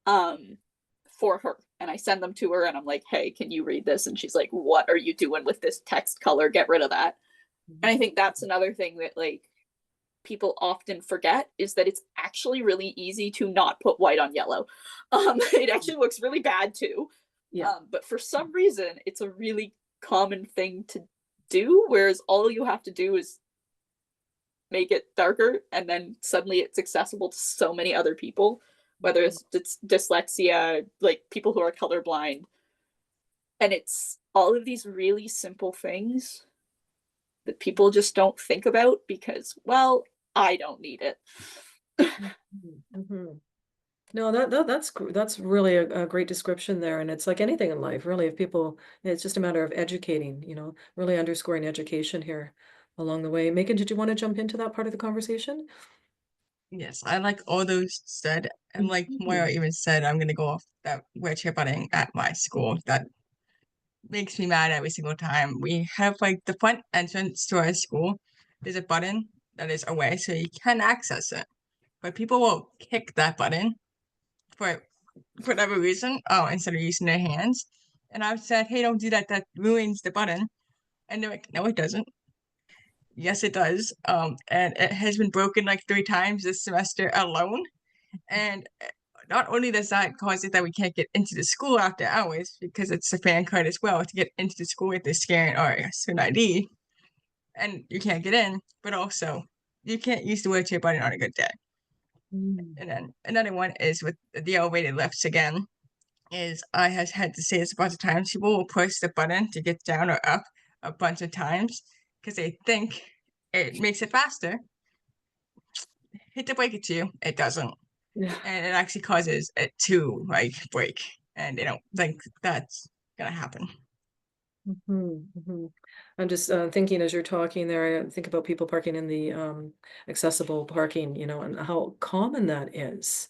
for her. And I send them to her and I'm like, hey, can you read this? And she's like, what are you doing with this text color? Get rid of that. And I think that's another thing that, like, people often forget, is that it's actually really easy to not put white on yellow. It actually looks really bad too. But for some reason, it's a really common thing to do, whereas all you have to do is make it darker, and then suddenly it's accessible to so many other people, whether it's dyslexia, like people who are colorblind. And it's all of these really simple things that people just don't think about because, well, I don't need it. No, that's really a great description there, and it's like anything in life, really. If people, it's just a matter of educating, really underscoring education here along the way. Megan, did you want to jump into that part of the conversation? Yes, I like all those said. And like Moira even said, I'm gonna go off that wheelchair button at my school. That makes me mad every single time. We have like the front entrance to our school. There's a button that is away, so you can access it. But people will kick that button for whatever reason, instead of using their hands. And I've said, hey, don't do that. That ruins the button. And they're like, no, it doesn't. Yes, it does. And it has been broken like 3 times this semester alone. And not only does that cause it that we can't get into the school after hours because it's a fan card as well to get into the school with the scaring our student ID, and you can't get in, but also you can't use the wheelchair button on a good day. And then another one is with the elevated lifts again. Is I have had to say this a bunch of times. People will push the button to get down or up a bunch of times because they think it makes it faster. Hate to break it to you, it doesn't. And it actually causes it to like break, and they don't think that's gonna happen. I'm just thinking as you're talking there, I think about people parking in the accessible parking, and how common that is.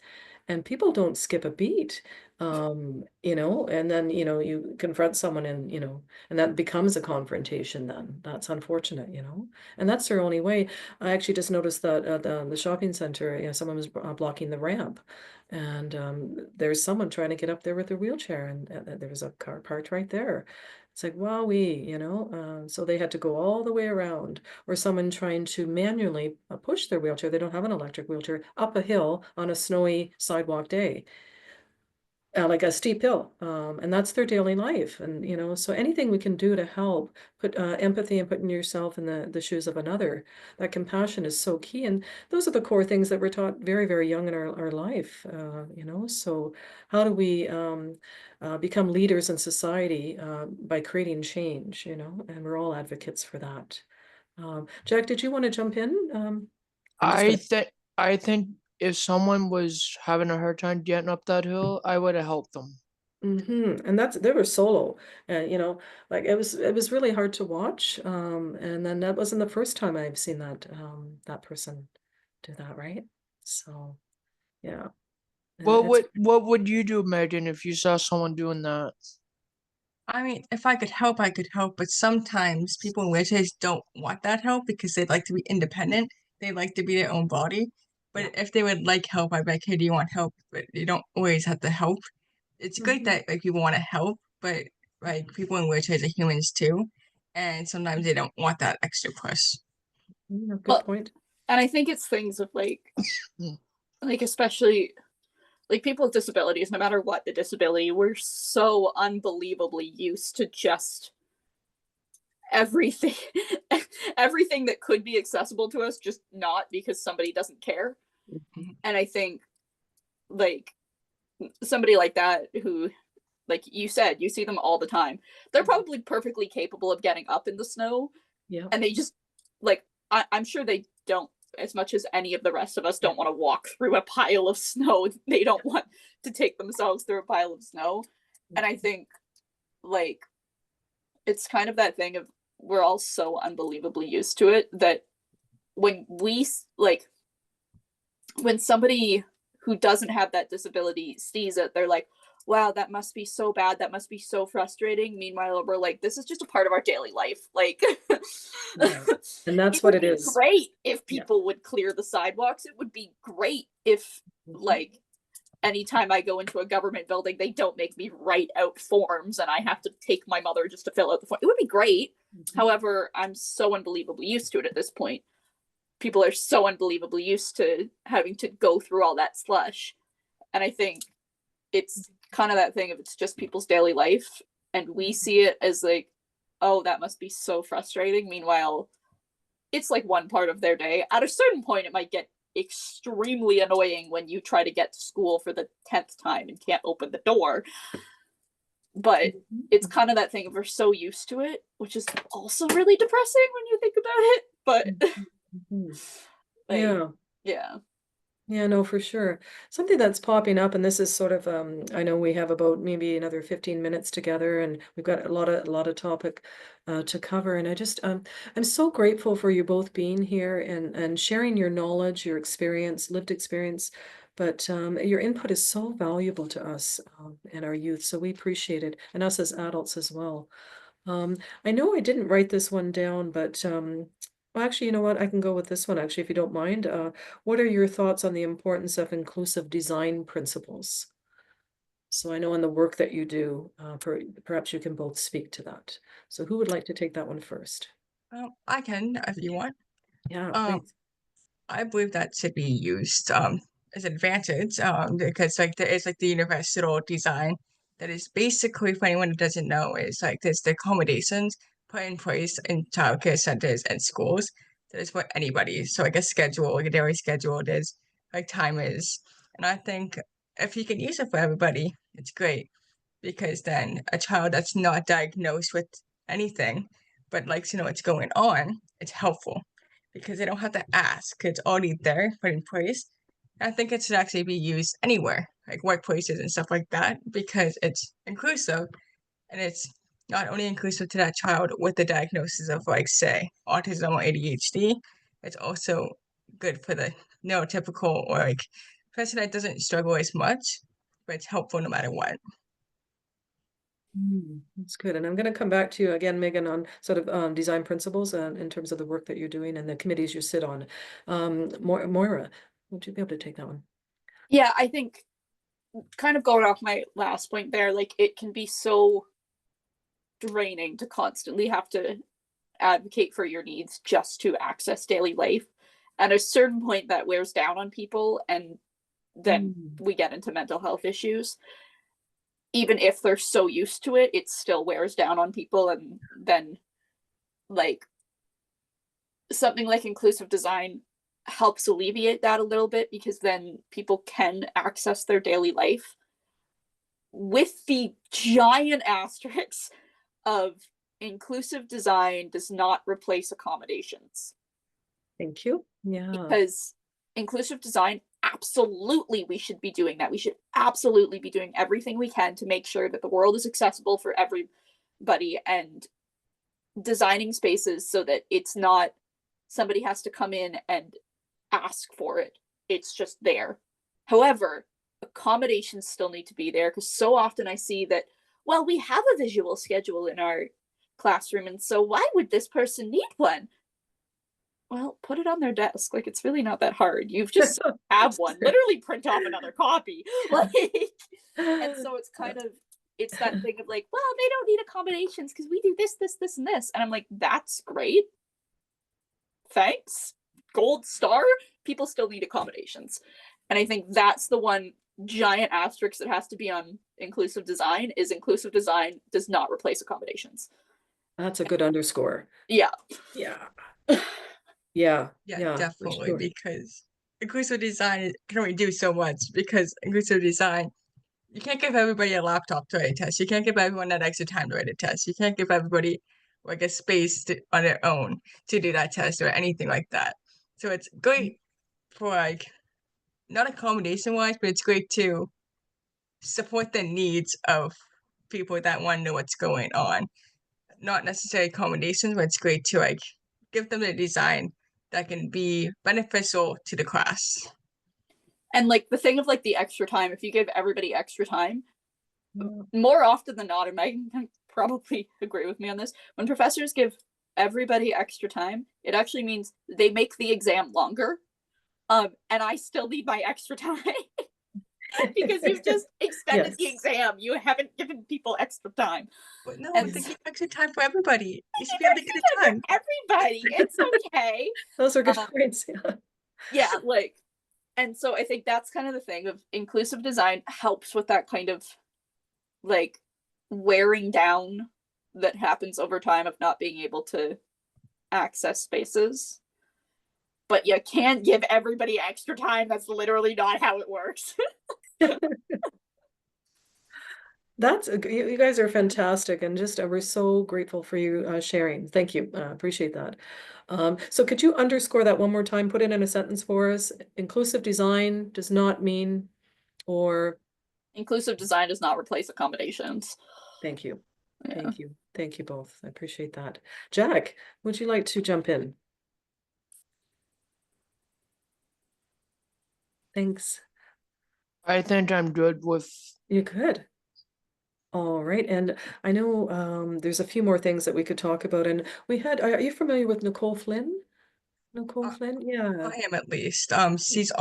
And people don't skip a beat, and then, you confront someone and that becomes a confrontation then. That's unfortunate, and that's their only way. I actually just noticed that at the shopping center, someone was blocking the ramp. And there's someone trying to get up there with their wheelchair, and there was a car parked right there. It's like, wowee, so they had to go all the way around, or someone trying to manually push their wheelchair. They don't have an electric wheelchair up a hill on a snowy sidewalk day, like a steep hill. And that's their daily life. And, so anything we can do to help put empathy and putting yourself in the shoes of another, that compassion is so key. And those are the core things that we're taught very, very young in our life, so how do we become leaders in society by creating change, and we're all advocates for that. Jack, did you want to jump in? I think if someone was having a hard time getting up that hill, I would have helped them. And they were solo, and like it was really hard to watch. And then that wasn't the first time I've seen that person do that, right? So yeah. What would you do, Megan, if you saw someone doing that? I mean, if I could help, I could help, but sometimes people in wheelchairs don't want that help because they'd like to be independent. They like to be their own body. But if they would like help, I'd be like, hey, do you want help? But you don't always have to help. It's great that like people want to help, but like people in wheelchairs are humans too, and sometimes they don't want that extra push. Good Well, point. and I think it's things of like especially like people with disabilities, no matter what the disability, we're so unbelievably used to just everything everything that could be accessible to us just not because somebody doesn't care. And I think like somebody like that who, like you said, you see them all the time, they're probably perfectly capable of getting up in the snow. Yeah. And they just like I'm sure they don't, as much as any of the rest of us don't want to walk through a pile of snow, they don't want to take themselves through a pile of snow. And I think like it's kind of that thing of we're all so unbelievably used to it that when we like when somebody who doesn't have that disability sees it, they're like, wow, that must be so bad, that must be so frustrating. Meanwhile, we're like, this is just a part of our daily life. Like Right. And that's it what would it be is. great if people would clear the sidewalks. It would be great if like anytime I go into a government building, they don't make me write out forms and I have to take my mother just to fill out the form. It would be great. However, I'm so unbelievably used to it at this point. People are so unbelievably used to having to go through all that slush. And I think it's kind of that thing of it's just people's daily life. And we see it as like, oh, that must be so frustrating. Meanwhile, it's like one part of their day. At a certain point, it might get extremely annoying when you try to get to school for the 10th time and can't open the door. But it's kind of that thing of we're so used to it, which is also really depressing when you think about it. But like, Yeah, no, for sure. Something that's popping up, and this is sort of I know we have about maybe another 15 minutes together, and we've got a lot of topic to cover. And I'm so grateful for you both being here and sharing your knowledge, your experience, lived experience. But your input is so valuable to us and our youth, so we appreciate it, and us as adults as well. I know I didn't write this one down, but well, actually, you know what? I can go with this one, actually, if you don't mind. What are your thoughts on the importance of inclusive design principles? So I know in the work that you do, perhaps you can both speak to that. So who would like to take that one first? I can if you want. Yeah, Um, please. I believe that should be used as an advantage because like there is like the universal design that is basically, for anyone who doesn't know, is like there's the accommodations put in place in childcare centers and schools that is for anybody. So like a schedule, like a daily schedule, there's like timers. And I think if you can use it for everybody, it's great because then a child that's not diagnosed with anything but likes to know what's going on, it's helpful because they don't have to ask. It's already there, put in place. I think it should actually be used anywhere, like workplaces and stuff like that, because it's inclusive and it's not only inclusive to that child with the diagnosis of, like, say, autism or ADHD, it's also good for the neurotypical or like person that doesn't struggle as much, but it's helpful no matter what. That's good. And I'm going to come back to you again, Megan, on sort of design principles in terms of the work that you're doing and the committees you sit on. Moira, would you be able to take that one? yeah, I think kind of going off my last point there, like it can be so draining to constantly have to advocate for your needs just to access daily life. At a certain point, that wears down on people, and then we get into mental health issues. Even if they're so used to it, it still wears down on people. And then, like, something like inclusive design helps alleviate that a little bit because then people can access their daily life with the giant asterisks of inclusive design does not replace accommodations. Thank you. Yeah. Because inclusive design, absolutely, we should be doing that. We should absolutely be doing everything we can to make sure that the world is accessible for everybody and designing spaces so that it's not somebody has to come in and ask for it. It's just there. However, accommodations still need to be there because so often I see that, well, we have a visual schedule in our classroom, and so why would this person need one? well, put it on their desk. Like, it's really not that hard. You've just have one. Literally print off another copy. Like, and so it's kind of, it's that thing of like, well, they don't need accommodations because we do this, this, this, and this. And I'm like, that's great. Thanks. Gold star. People still need accommodations. And I think that's the one giant asterisk that has to be on inclusive design is inclusive design does not replace accommodations. That's a good underscore. Yeah. Yeah. Yeah. Yeah, For definitely, sure. because inclusive design can only do so much because inclusive design, you can't give everybody a laptop to write a test. You can't give everyone that extra time to write a test. You can't give everybody like a space on their own to do that test or anything like that. So it's great for like not accommodation wise, but it's great to support the needs of people that want to know what's going on. Not necessarily accommodations, but it's great to like give them a design that can be beneficial to the class. And like the thing of like the extra time, if you give everybody extra time, Mm. more often than not, and Megan can probably agree with me on this, when professors give everybody extra time, it actually means they make the exam longer. And I still need my extra time because you've just extended the Yes. exam. You haven't given people extra time. But no, And they give extra time for everybody. You should be give able to get it done. everybody. It's okay. Those are good points. Yeah. Yeah, like, and so I think that's kind of the thing of inclusive design helps with that kind of like wearing down that happens over time of not being able to access spaces. But you can't give everybody extra time. That's literally not how it works. That's you guys are fantastic, and just we're so grateful for you sharing. Thank you. Appreciate that. So could you underscore that one more time? Put it in a sentence for us. Inclusive design does not mean, or Inclusive design does not replace accommodations. thank you. Yeah. Thank you. Thank you both. I appreciate that. Jack, would you like to jump in? Thanks. I think I'm good with. You could. All right, and I know there's a few more things that we could talk about, and we had. Are you familiar with Nicole Flynn? Nicole Uh, Flynn, yeah. I am at least. She was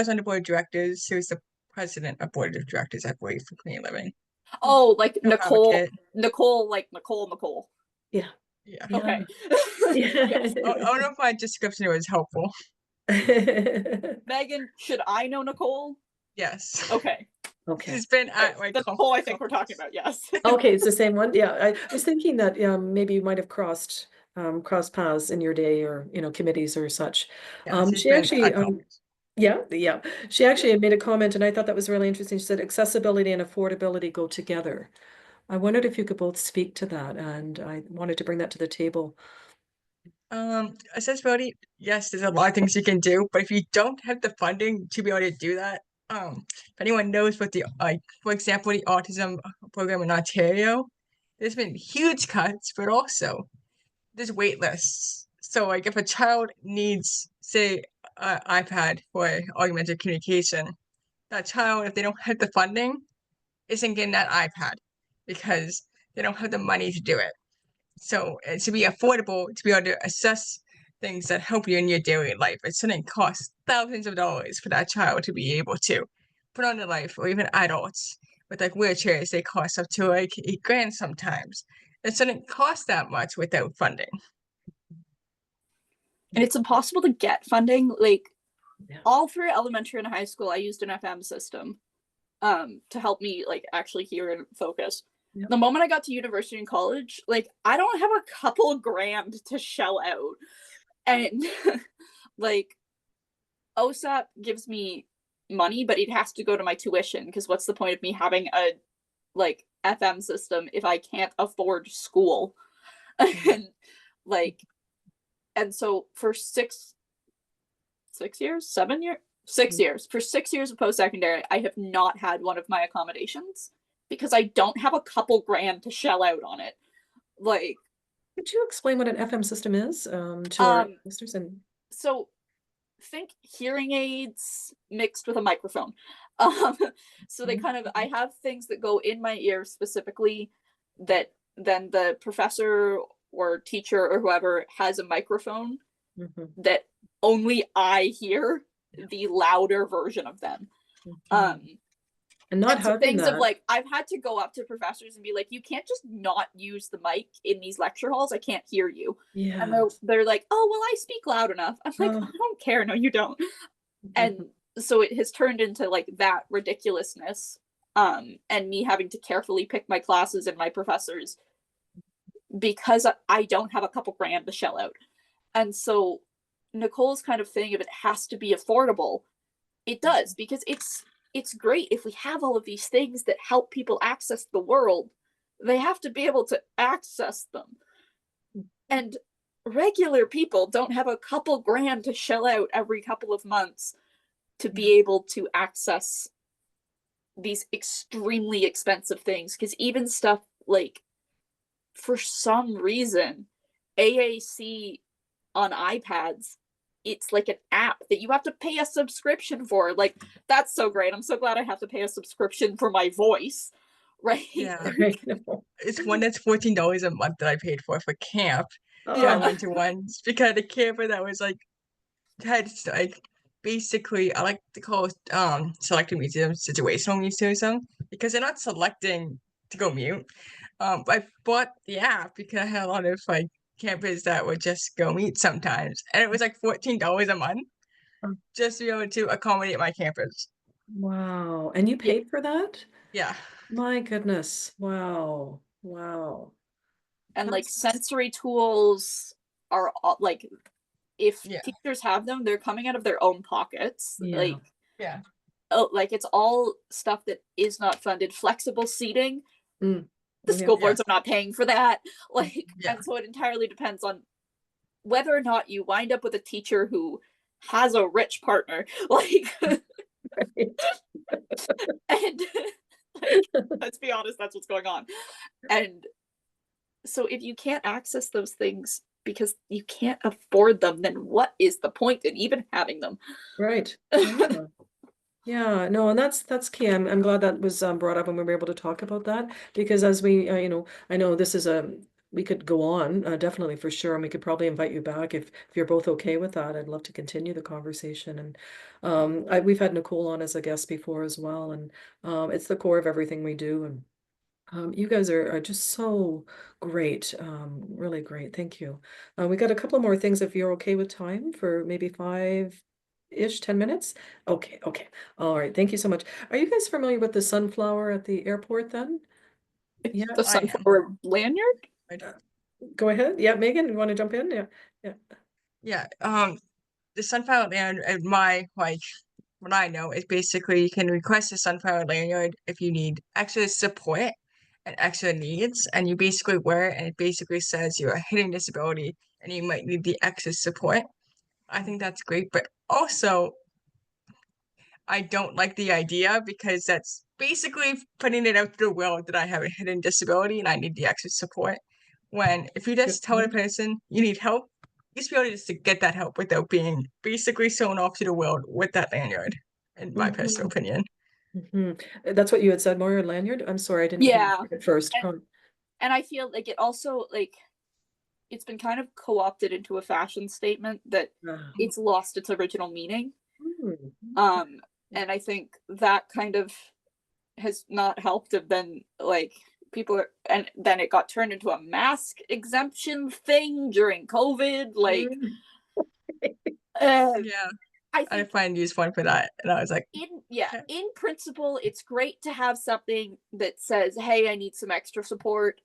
on the board of directors. She was the president of board of directors, I believe, for Community Living. Oh, like Don't have a Nicole, kid. like Nicole. Yeah. Yeah. Yeah. Okay. Yeah. I don't know if my description was helpful. Megan, should I know Nicole? Yes. Okay. Okay. She's been at my The Nicole I think we're talking about, yes. Okay, it's the same one. Yeah, I was thinking that maybe you might have crossed paths in your day, or committees or such. Yeah, she's She been actually at yeah. She actually had made a comment, and I thought that was really interesting. She said accessibility and affordability go together. I wondered if you could both speak to that, and I wanted to bring that to the table. Accessibility, yes, there's a lot of things you can do, but if you don't have the funding to be able to do that, if anyone knows what the for example, the autism program in Ontario, there's been huge cuts, but also there's wait lists. So like if a child needs, say, an iPad for augmented communication, that child, if they don't have the funding, isn't getting that iPad because they don't have the money to do it. So it should be affordable to be able to assess things that help you in your daily life. It shouldn't cost thousands of dollars for that child to be able to put on their life, or even adults with like wheelchairs, they cost up to like $8,000 sometimes. It shouldn't cost that much without funding. And it's impossible to get funding. Like Yeah. all through elementary and high school, I used an FM system to help me like actually hear and focus. Yep. The moment I got to university and college, like I don't have a couple of grand to shell out. And like OSAP gives me money, but it has to go to my tuition, because what's the point of me having a like FM system if I can't afford school? And like, and so for 6 years, 7 years, 6 years, for 6 years of post-secondary, I have not had one of my accommodations because I don't have a couple grand to shell out on it. Like, Could you explain what an FM system is to our listeners? And so think hearing aids mixed with a microphone. So they kind of, I have things that go in my ear specifically that then the professor or teacher or whoever has a microphone Mhm. that only I hear the louder version of them. Mhm. And not And so having things of that. like, I've had to go up to professors and be like, you can't just not use the mic in these lecture halls. I can't hear you. And Yeah. they're like, oh, well, I speak loud enough. I'm like, Oh. I don't care. No, you don't. And so it has turned into like that ridiculousness. And me having to carefully pick my classes and my professors because I don't have a couple grand to shell out. And so Nicole's kind of thing, if it has to be affordable, it does, because it's great if we have all of these things that help people access the world. They have to be able to access them. And regular people don't have a couple grand to shell out every couple of months to be able to access these extremely expensive things. Because even stuff like, for some reason, AAC on iPads, it's like an app that you have to pay a subscription for. Like, that's so great. I'm so glad I have to pay a subscription for my voice, right? Yeah. I know. It's one that's $14 a month that I paid for camp. I Yeah. went to one because the camper that was like had like basically I like to call selected museums situational museum because they're not selecting to go mute. I bought the app because I had a lot of like campers that would just go mute sometimes, and it was like $14 a month Oh, just to be able to accommodate my campers. wow. And you Yeah. paid for that? Yeah, My goodness. Wow. Wow. And like That's sensory tools are all, like, if yeah, teachers have them, they're coming out of their own pockets. yeah. yeah, Oh, like, it's all stuff that is not funded. Flexible seating, Mm. the Yeah. school boards are not paying for that. Like, yeah. and so it entirely depends on whether or not you wind up with a teacher who has a rich partner. Like, and like, let's be honest, that's what's going on. And so if you can't access those things because you can't afford them, then what is the point in even having them? Right. Yeah. Yeah, no, and that's key. I'm glad that was brought up and we were able to talk about that because as we, I know this is we could go on definitely for sure, and we could probably invite you back if you're both okay with that. I'd love to continue the conversation, and we've had Nicole on as a guest before as well, and it's the core of everything we do, and you guys are just so great, really great. Thank you. We got a couple more things if you're okay with time for maybe 5-ish, 10 minutes. Okay, okay. All right. Thank you so much. Are you guys familiar with the sunflower at the airport then? Yeah. The I am. sunflower lanyard? Go ahead. Yeah, Megan, you want to jump in? Yeah. Yeah. Yeah. The sunflower land and my like what I know is basically you can request a sunflower lanyard if you need extra support and extra needs, and you basically wear it, and it basically says you're a hidden disability and you might need the extra support. I think that's great, but also I don't like the idea because that's basically putting it out to the world that I have a hidden disability and I need the extra support. When if you just Good tell the point. person you need help, you should be able just to get that help without being basically shown off to the world with that lanyard, in my personal Mhm, opinion. mhm. That's what you had said, Mario Lanyard. I'm sorry, I didn't hear Yeah. you at first. And, and I feel like it also, like, it's been kind of co-opted into a fashion statement that it's lost its original meaning. And I think that kind of has not helped have been like people are, and then it got turned into a mask exemption thing during COVID. Like, Yeah, I I think find use one for that, and I was like, okay. in principle, it's great to have something that says, "Hey, I need some extra support,"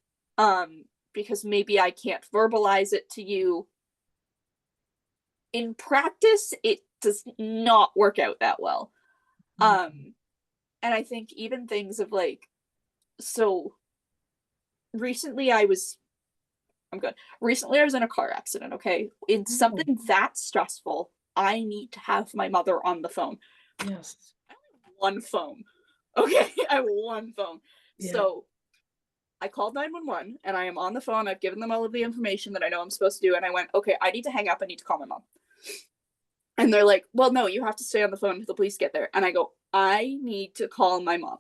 because maybe I can't verbalize it to you. In practice, it does not work out that well. And I think even things of like, so recently I was, I'm good. Recently I was in a car accident, okay? In something that stressful, I need to have my mother on the phone. Yes. I only have one phone. Okay, I have one phone. Yeah. So I called 911 and I am on the phone. I've given them all of the information that I know I'm supposed to do. And I went, okay, I need to hang up. I need to call my mom. And they're like, well, no, you have to stay on the phone until the police get there. And I go, I need to call my mom.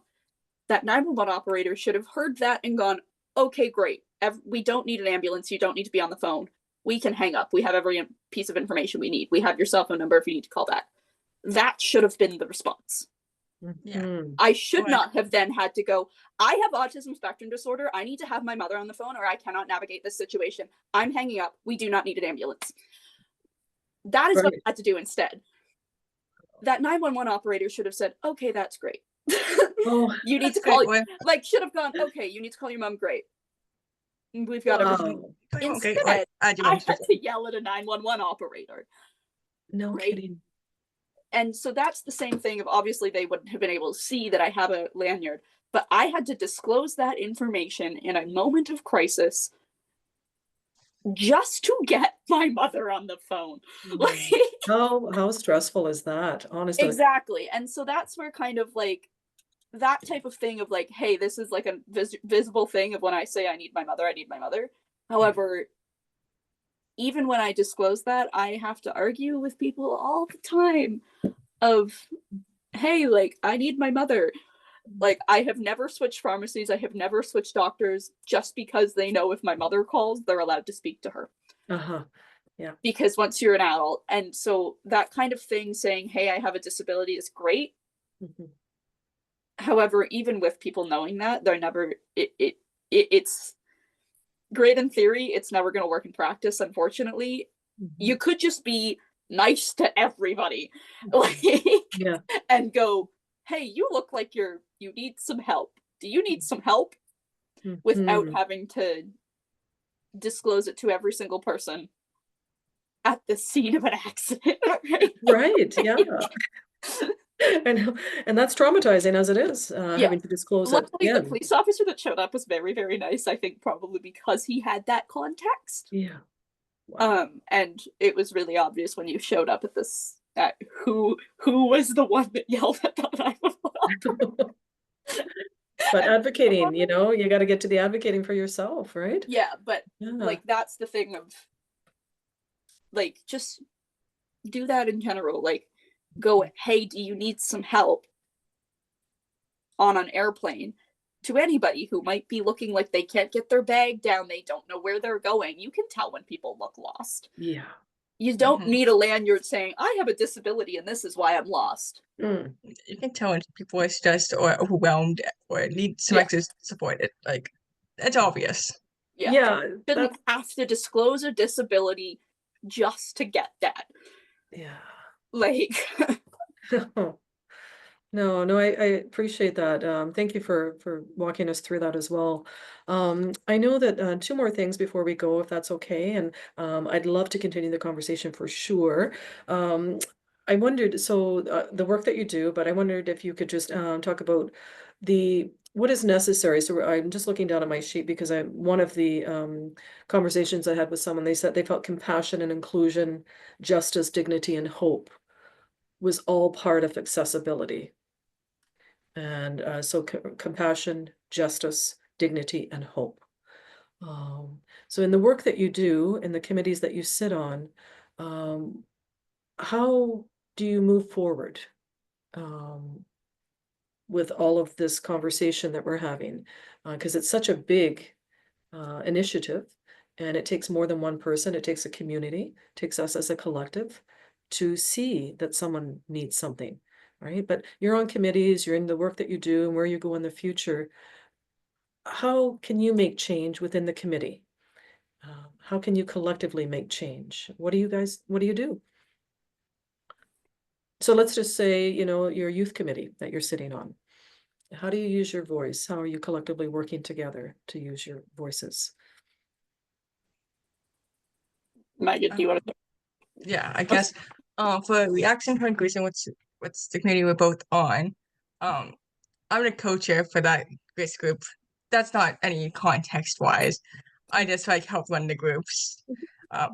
That 911 operator should have heard that and gone, okay, great. We don't need an ambulance. You don't need to be on the phone. we can hang up. We have every piece of information we need. We have your cell phone number if you need to call back. That should have been the response. Yeah. I should Right. not have then had to go, I have autism spectrum disorder. I need to have my mother on the phone or I cannot navigate this situation. I'm hanging up. We do not need an ambulance. That is what I had to do instead. That 911 operator should have said, okay, that's great. Oh, You need to call, like, should have gone, okay, you need to call your mom. Great. We've got everything. wow. Instead, I had to yell at a 911 operator. No Right? kidding. And so that's the same thing of obviously they wouldn't have been able to see that I have a lanyard, but I had to disclose that information in a moment of crisis just to get my mother on the phone. Like, How stressful is that, honestly? exactly. And so that's where kind of like that type of thing of like, hey, this is like a visible thing of when I say I need my mother, I need my mother. However, even when I disclose that, I have to argue with people all the time of, hey, like, I need my mother. Like, I have never switched pharmacies. I have never switched doctors just because they know if my mother calls, they're allowed to speak to her. Yeah. Because once you're an adult, and so that kind of thing saying, hey, I have a disability is great. However, even with people knowing that, they're never, it's great in theory. It's never going to work in practice, unfortunately. You could just be nice to everybody, like, and go, hey, you look like you need some help. Do you need some help? Without having to disclose it to every single person at the scene of an accident. Right, yeah. And that's traumatizing as it is, having to disclose it Luckily, the again. police officer that showed up was very, very nice. I think probably because he had that context. Yeah. Wow. And it was really obvious when you showed up at this, at who was the one that yelled at the 911. But advocating, you got to get to the advocating for yourself, right? Yeah, but like that's the thing of like just do that in general. Like go, hey, do you need some help on an airplane? To anybody who might be looking like they can't get their bag down, they don't know where they're going. You can tell when people look lost. Yeah. You don't need a lanyard saying, I have a disability and this is why I'm lost. You can tell when people are stressed or overwhelmed or need some extra support. Like, it's obvious. Yeah. Shouldn't have to disclose a disability just to get that. Yeah. Like. No, I appreciate that. Thank you for walking us through that as well. I know that two more things before we go, if that's okay, and I'd love to continue the conversation for sure. I wondered, so the work that you do, but I wondered if you could just talk about what is necessary. So I'm just looking down at my sheet because one of the conversations I had with someone, they said they felt compassion and inclusion, justice, dignity, and hope was all part of accessibility. And so compassion, justice, dignity, and hope. So in the work that you do, in the committees that you sit on, how do you move forward with all of this conversation that we're having? Because it's such a big initiative, and it takes more than one person. It takes a community, it takes us as a collective to see that someone needs something. Right? But you're on committees, you're in the work that you do and where you go in the future. How can you make change within the committee? How can you collectively make change? What do you do? So let's just say, your youth committee that you're sitting on. How do you use your voice? How are you collectively working together to use your voices? Maggie, do you want to? Yeah, I guess for reaction to inclusion, what's the committee we're both on. I'm the co-chair for that grace group. That's not any context wise. I just like help run the groups.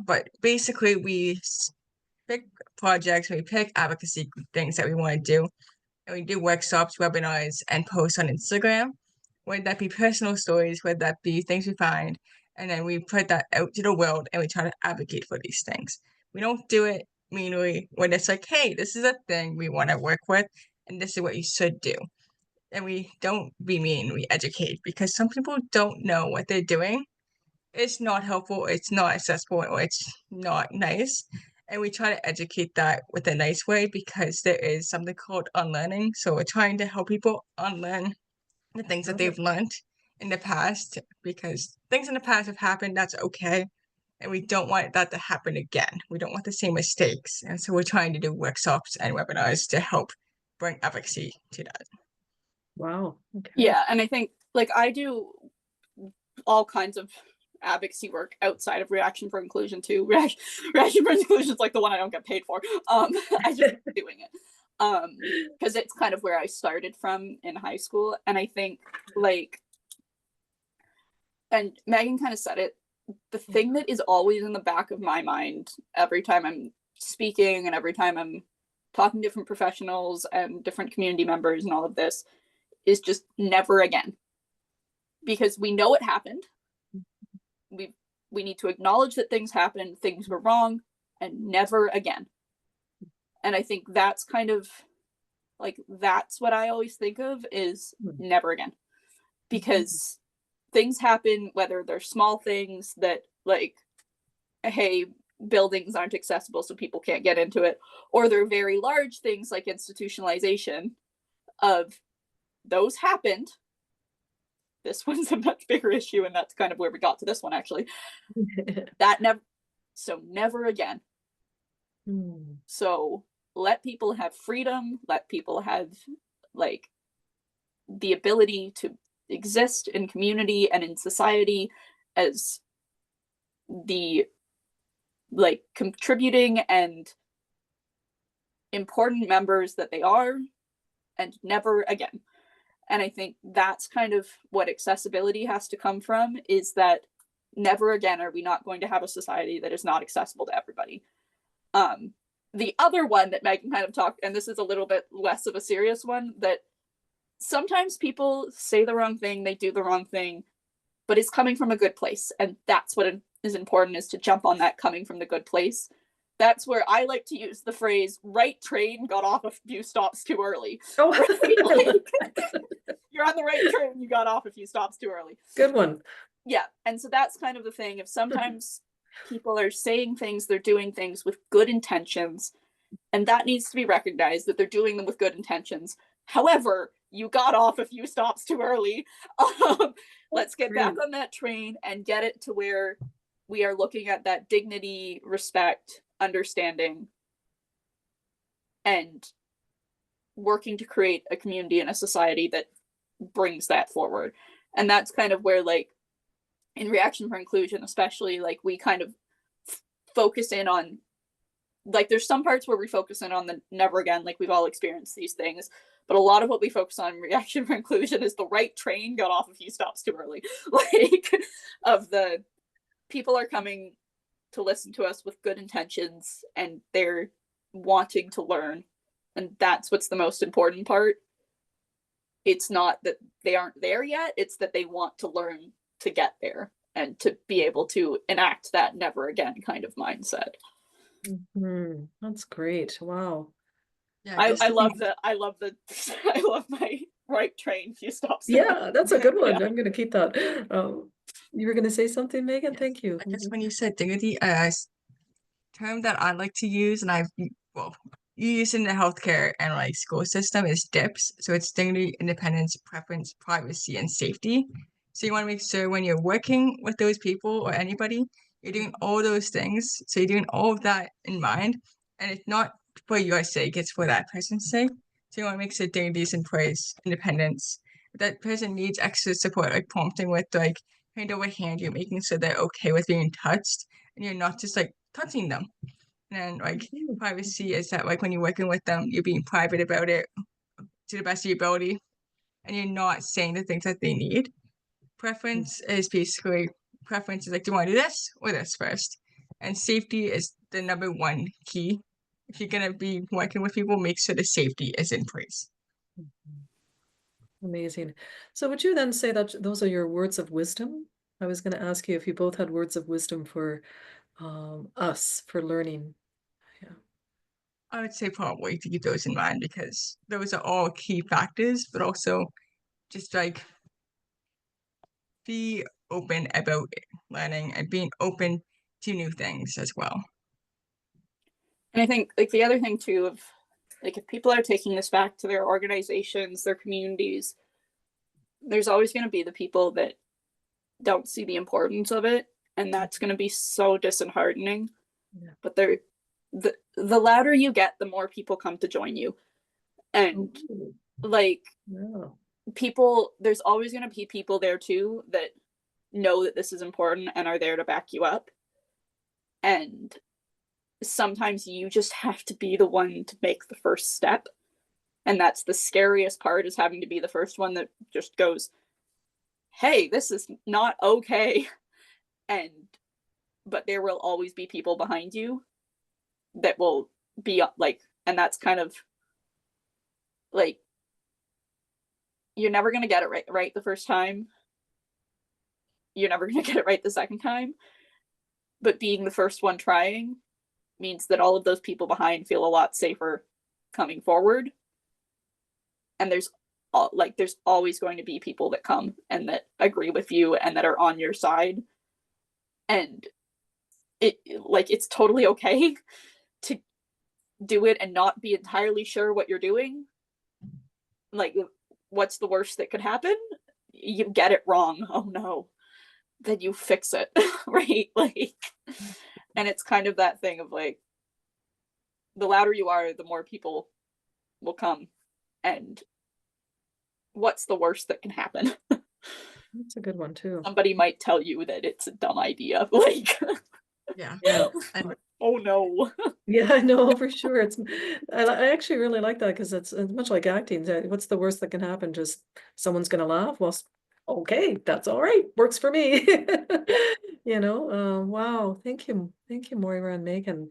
But basically we pick projects, we pick advocacy things that we want to do, and we do workshops, webinars, and posts on Instagram. Whether that be personal stories, whether that be things we find, and then we put that out to the world and we try to advocate for these things. We don't do it meanly when it's like, hey, this is a thing we want to work with, and this is what you should do. And we don't be mean, we educate, because some people don't know what they're doing, it's not helpful, it's not accessible, or it's not nice. And we try to educate that with a nice way because there is something called unlearning. So we're trying to help people unlearn the things that they've learned in the past because things in the past have happened, that's okay. And we don't want that to happen again. We don't want the same mistakes. And so we're trying to do workshops and webinars to help bring advocacy to that. Wow. Okay. Yeah, and I think like I do all kinds of advocacy work outside of Reaction for Inclusion too. Reaction for Inclusion is like the one I don't get paid for. I just doing it because it's kind of where I started from in high school. And I think like, and Megan kind of said it, the thing that is always in the back of my mind every time I'm speaking and every time I'm talking to different professionals and different community members and all of this is just never again. Because we know it happened. We need to acknowledge that things happened, things were wrong, and never again. And I think that's kind of like, that's what I always think of is never again. Because things happen, whether they're small things that like, hey, buildings aren't accessible so people can't get into it, or they're very large things like institutionalization of those happened. This one's a much bigger issue, and that's kind of where we got to this one actually. That never again. So let people have freedom, let people have like the ability to exist in community and in society as the like contributing and important members that they are, and never again. And I think that's kind of what accessibility has to come from, is that never again are we not going to have a society that is not accessible to everybody. The other one that Megan kind of talked, and this is a little bit less of a serious one, that sometimes people say the wrong thing, they do the wrong thing, but it's coming from a good place. And that's what is important, is to jump on that coming from the good place. That's where I like to use the phrase, right train, got off a few stops too early. Oh, right? Like, you're on the right train, you got off a few stops too early. good one. Yeah, and so that's kind of the thing. If sometimes people are saying things, they're doing things with good intentions, and that needs to be recognized, that they're doing them with good intentions. However, you got off a few stops too early. Let's get back on that train and get it to where we are looking at that dignity, respect, understanding, and working to create a community and a society that brings that forward. And that's kind of where, like, in Reaction for Inclusion especially, like, we kind of focus in on, like, there's some parts where we focus in on the never again, like, we've all experienced these things, but a lot of what we focus on in Reaction for Inclusion is the right train got off a few stops too early. Like, of the people are coming to listen to us with good intentions, and they're wanting to learn, and that's what's the most important part. It's not that they aren't there yet, it's that they want to learn to get there and to be able to enact that never again kind of mindset. That's great. Wow. Yeah, I love my right train few stops. Yeah, that's a good one. Yeah. I'm going to keep that. You were going to say something, Megan? Yes. Thank you. I guess when you said dignity, a term that I like to use, and you use in the healthcare and like school system, is DIPS. So it's dignity, independence, preference, privacy, and safety. So you want to make sure when you're working with those people or anybody, you're doing all those things. So you're doing all of that in mind, and it's not for your sake, it's for that person's sake. So you want to make sure dignity is in place, independence. If that person needs extra support, like prompting with like hand over hand, you're making sure they're okay with being touched, and you're not just like touching them. And like privacy is that, like, when you're working with them, you're being private about it to the best of your ability, and you're not saying the things that they need. Preference is basically, preference is like, do you want to do this or this first? And safety is the number one key. If you're gonna be working with people, make sure the safety is in place. Amazing. So would you then say that those are your words of wisdom? I was going to ask you if you both had words of wisdom for us for learning. Yeah. I would say probably to keep those in mind, because those are all key factors, but also just like be open about learning and being open to new things as well. And I think like the other thing too of like if people are taking this back to their organizations, their communities, there's always going to be the people that don't see the importance of it, and that's going to be so disheartening. Yeah. But the louder you get, the more people come to join you. And Ooh, like yeah. people, there's always going to be people there too that know that this is important and are there to back you up. And sometimes you just have to be the one to make the first step. And that's the scariest part, is having to be the first one that just goes, hey, this is not okay. And but there will always be people behind you that will be like, and that's kind of like, you're never going to get it right the first time. You're never going to get it right the second time. But being the first one trying means that all of those people behind feel a lot safer coming forward. And there's always going to be people that come and that agree with you and that are on your side. And it's totally okay to do it and not be entirely sure what you're doing. Like, what's the worst that could happen? You get it wrong. Oh no. Then you fix it. Right? Like, and it's kind of that thing of like, the louder you are, the more people will come. And what's the worst that can happen? That's a good one too. Somebody might tell you that it's a dumb idea. Like, Yeah. Yeah. And oh no. Yeah, I know for sure. I actually really like that because it's much like acting. What's the worst that can happen? Just someone's gonna laugh. Well, okay, that's all right. Works for me. Wow. Thank you, Moira and Megan.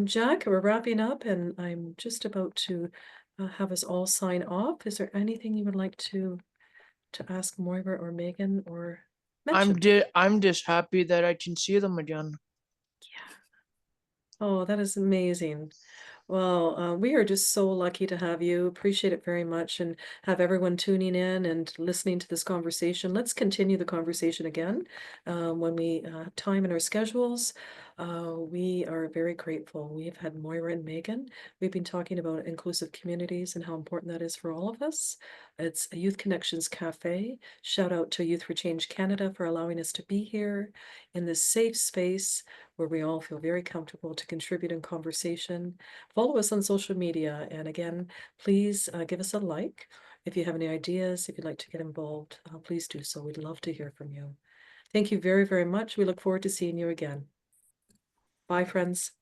Jack, we're wrapping up, and I'm just about to have us all sign off. Is there anything you would like to ask Moira or Megan or mention? I'm just happy that I can see them again. Oh, that is amazing. Well, we are just so lucky to have you. Appreciate it very much, and have everyone tuning in and listening to this conversation. Let's continue the conversation again when we have time in our schedules. We are very grateful. We've had Moira and Megan. We've been talking about inclusive communities and how important that is for all of us. It's a Youth Connections Café. Shout out to Youth for Change Canada for allowing us to be here in this safe space where we all feel very comfortable to contribute in conversation. Follow us on social media. And again, please give us a like. If you have any ideas, if you'd like to get involved, please do so. We'd love to hear from you. Thank you very, very much. We look forward to seeing you again. Bye, friends.